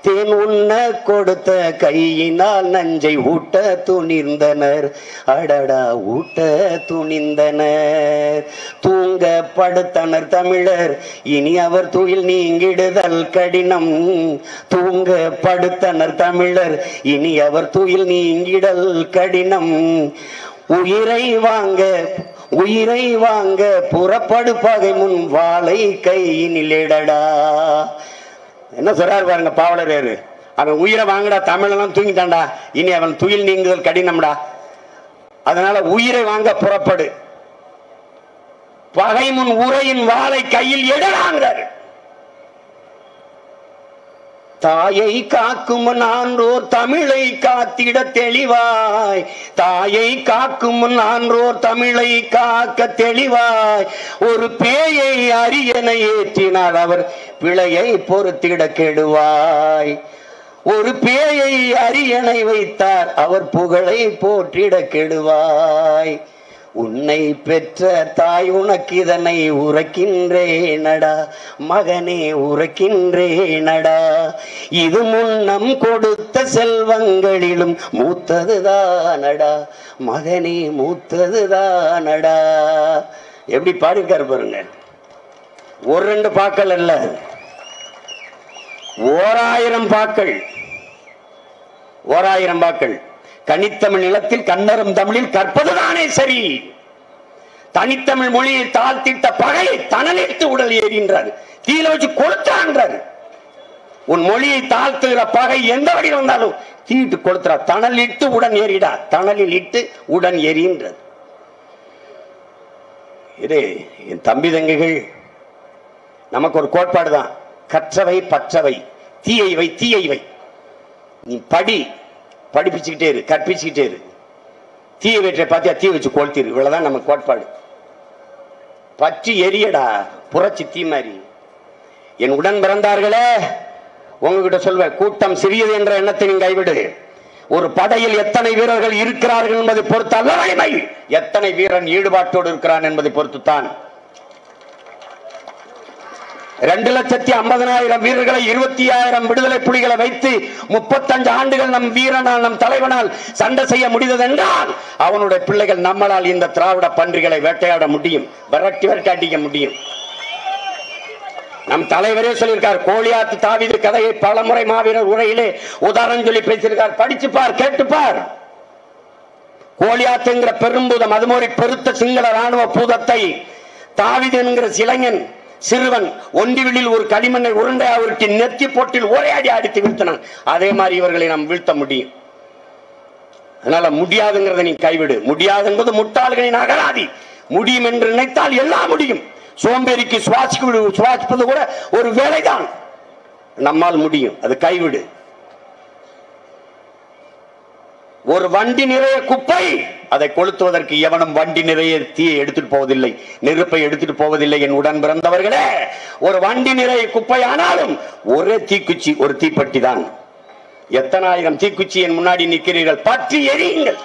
தேன் உண்ண கொடுத்த கையினால் நஞ்சை ஊட்ட துணிந்தனர், அடடா ஊட்ட துணிந்தனர். தூங்க படுத்தனர் தமிழர், இனி அவர் துயில் நீங்கிடுதல் கடினம். தூங்க படுத்தனர் தமிழர், இனி அவர் துயில் நீங்கிடல் கடினம். உயிரை வாங்க புறப்படு பகை முன் வாளை கையினிலடா. என்ன சொல்றாரு பாருங்க பாவலர். அவன் உயிரை வாங்கடா, தமிழெல்லாம் தூங்கிட்டான்டா, இனி அவன் துயில் நீங்குதல் கடினம்டா. அதனால உயிரை வாங்க புறப்படு, பகை முன் உரையின் வாளை கையில் எடுறாங்கிறார். தாயை காக்கும் நான்றோர் தமிழை காத்திட தெளிவாய், தாயை காக்கும் நான்றோர் தமிழை காக்க தெளிவாய். ஒரு பேயை அரியணை ஏற்றினார் அவர் பிழையை பொறுத்திட கெடுவாய். ஒரு பேயை அரியணை வைத்தார் அவர் புகழை போற்றிட கெடுவாய். உன்னை பெற்ற தாய் உனக்கு இதனை உரைக்கின்றேனடா மகனே, உரைக்கின்றேனடா. இது முன்னம் கொடுத்த செல்வங்களிலும் மூத்ததுதானடா மகனே, மூத்ததுதானடா. எப்படி பாடிருக்காரு பாருங்க. ஒரு ரெண்டு பாக்கள் அல்ல, 1000 பாக்கள், 1000 பாக்கள். கனித்தமிழ் நிலத்தில் கண்ணரும் தமிழில் கற்பதுதானே சரி. தனித்தமிழ் மொழியை தாழ்த்திட்ட பகையை தணலிட்டு உடல் ஏறின்றார், கீழே வச்சு கொளுத்தான்றார். உன் மொழியை தாழ்த்துகிற பகை எந்த வழியில் வந்தாலும் தீட்டு கொளுத்துறா. தணலிட்டு உடன் ஏறிடா, தணலில் இட்டு உடன் எரின்றது. இது என் தம்பி தங்கைகள், நமக்கு ஒரு கோட்பாடு தான். கற்றவை பற்றவை தீயை வை, தீயை வை. நீ படிப்பிச்சுக்கிட்டே இரு, கற்பிச்சுக்கிட்டே இரு. தீயை வைக்கிற பார்த்தியா, தீ வச்சு கொளுத்திரு. இவ்வளவுதான் நம்ம கோட்பாடு. பற்றி எரியடா, புரட்சி தீ மாதிரி. என் உடன் பிறந்தார்களே, உங்ககிட்ட சொல்வேன், கூட்டம் சிறியது என்ற எண்ணத்தை நீங்க கைவிடு. ஒரு படையில் எத்தனை வீரர்கள் இருக்கிறார்கள் என்பதை பொறுத்து அல்ல வலிமை, எத்தனை வீரன் ஈடுபாட்டோடு இருக்கிறான் என்பதை பொறுத்துத்தான். 2,50,000 வீரர்களை 20,000 விடுதலை புலிகளை வைத்து 35 ஆண்டுகள் நம் வீரனால், நம் தலைவனால் சண்டை செய்ய முடிந்தது என்றால், அவனுடைய பிள்ளைகள் நம்மளால் இந்த திராவிட பன்றிகளை வேட்டையாட முடியும், விரட்டி அடிக்க முடியும். நம் தலைவரே சொல்லியிருக்கார், கோலியாத்து தாவீது கதையை பலமுறை மாவீரர் உரையிலே உதாரணம் சொல்லி பேசியிருக்கார். படிச்சுப்பார், கேட்டுப்பார். கோலியாத்துங்கிற பெரும்பூதம், அதுமாதிரி பெருத்த சிங்கள ராணுவ பூதத்தை தாவீது என்கிற இளைஞன் சிறுவன் ஒண்டிவிலில் ஒரு களிமண்ணை உருண்டை அவருக்கு நெத்தி போட்டில் ஒரே அடி அடித்து வீழ்த்தினான். அதே மாதிரி இவர்களை நாம் வீழ்த்த முடியும். அதனால முடியாதுங்கிறத நீ கைவிடு. முடியாது என்பது முட்டாள்களின் அகராதி. முடியும் என்று நினைத்தால் எல்லாம் முடியும். சோம்பேறிக்கு சுவாசிப்பது கூட ஒரு வேலைதான். நம்மால் முடியும், அது கைவிடு. ஒரு வண்டி நிறைய குப்பை, அதை கொளுத்துவதற்கு எவனும் வண்டி நிறைய தீயை எடுத்துட்டு போவதில்லை, நெருப்பை எடுத்துட்டு போவதில்லை. என் உடன் பிறந்தவர்களே, ஒரு வண்டி நிறைய குப்பை ஆனாலும் ஒரே தீக்குச்சி, ஒரு தீப்பெட்டி தான். எத்தனை ஆயிரம் தீக்குச்சி என் முன்னாடி நிற்கிறீர்கள், பற்றி எரியுங்கள்,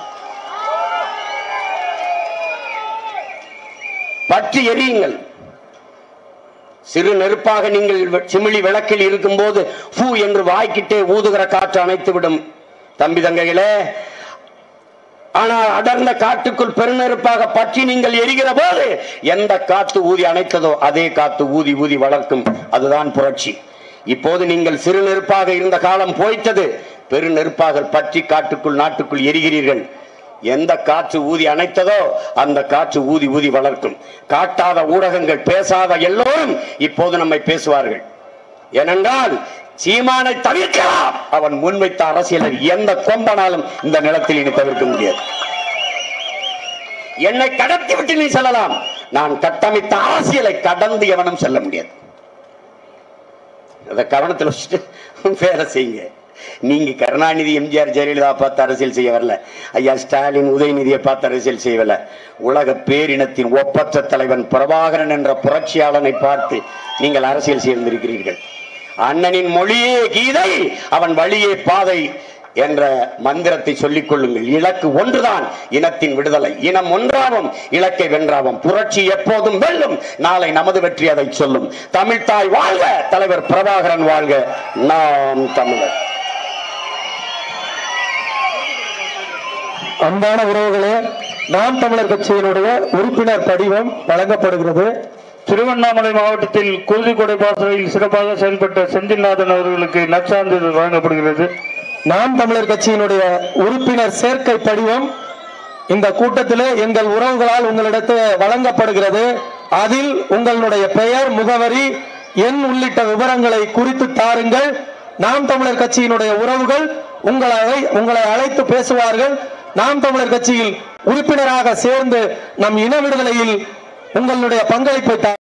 பற்றி எரியுங்கள். சிறு நெருப்பாக நீங்கள் சிமிழி விளக்கில் இருக்கும் போது பூ என்று வாய்க்கிட்டே ஊதுகிற காற்று அணைத்து விடும் தம்பி தங்கைகளே. ஆனால் அடர்ந்த காட்டுக்குள் பெருநெருப்பாக பற்றி நீங்கள் எரிகிற போது எந்த காத்து ஊதி அணைத்ததோ அதே காத்து ஊதி ஊதி வளர்க்கும். அதுதான் புரட்சி. இப்போது நீங்கள் சிறு நெருப்பாக இருந்த காலம் போய்த்தது. பெரு நெருப்பாக பற்றி காட்டுக்குள் நாட்டுக்குள் எரிகிறீர்கள். எந்த காற்று ஊதி அணைத்ததோ அந்த காற்று ஊதி ஊதி வளர்க்கும். காட்டாத ஊடகங்கள், பேசாத எல்லோரும் இப்போது நம்மை பேசுவார்கள். ஏனென்றால் சீமானை தவிர்க்கலாம். அவன் முன்வைத்த அரசியலை எந்த கொம்பனாலும் இந்த நிலத்தில் இனி தவிர்க்க முடியாது. என்னை கடத்தி விட்டு நீ செல்லலாம், நான் கட்டமைத்த அரசியலை கடந்து எவனும் செல்ல முடியாது. அதை கவனத்தில் வச்சுட்டு வேலை செய்யுங்க. நீங்க கருணாநிதி, எம்ஜிஆர், ஜெயலலிதா பார்த்து அரசியல் செய்ய வரல. ஐயா ஸ்டாலின், உதயநிதியை பார்த்து அரசியல் செய்யவில்லை. உலக பேரினத்தின் ஒப்பற்ற தலைவன் பிரபாகரன் என்ற புரட்சியாளனை பார்த்து நீங்கள் அரசியல் செய்திருக்கிறீர்கள். அண்ணனின் மொழியே கீதை, அவன் வழியே பாதை என்ற மந்திரத்தை சொல்லிக் கொள்ளுங்கள். இலக்கு ஒன்றுதான், இனத்தின் விடுதலை. இனம் ஒன்றாவும் இலக்கை வென்றாவும். புரட்சி எப்போதும் வெல்லும். நாளை நமது வெற்றி அதை சொல்லும். தமிழ்தாய் வாழ்க, தலைவர் பிரபாகரன் வாழ்க, நாம் தமிழர். அன்பான உறவுகளே, நாம் தமிழர் கட்சியினுடைய உறுப்பினர் படிவம் வழங்கப்படுகிறது. திருவண்ணாமலை மாவட்டத்தில் குருதிக்கொடை பாசறையில் சிறப்பாக செயல்பட்ட செந்தில்நாதன் அவர்களுக்கு நற்சான்றிதழ் வழங்கப்படுகிறது. நாம் தமிழர் கட்சியினுடைய உறுப்பினர் சேர்க்கை படிவம் இந்த கூட்டத்திலே எங்கள் உறவுகளால் உங்களிடத்தில் வழங்கப்படுகிறது. அதில் உங்களுடைய பெயர், முகவரி, எண் உள்ளிட்ட விவரங்களை குறித்து தாருங்கள். நாம் தமிழர் கட்சியினுடைய உறவுகள் உங்களை அழைத்து பேசுவார்கள். நாம் தமிழர் கட்சியில் உறுப்பினராக சேர்ந்து நம் இன விடுதலையில் உங்களுடைய பங்களிப்பை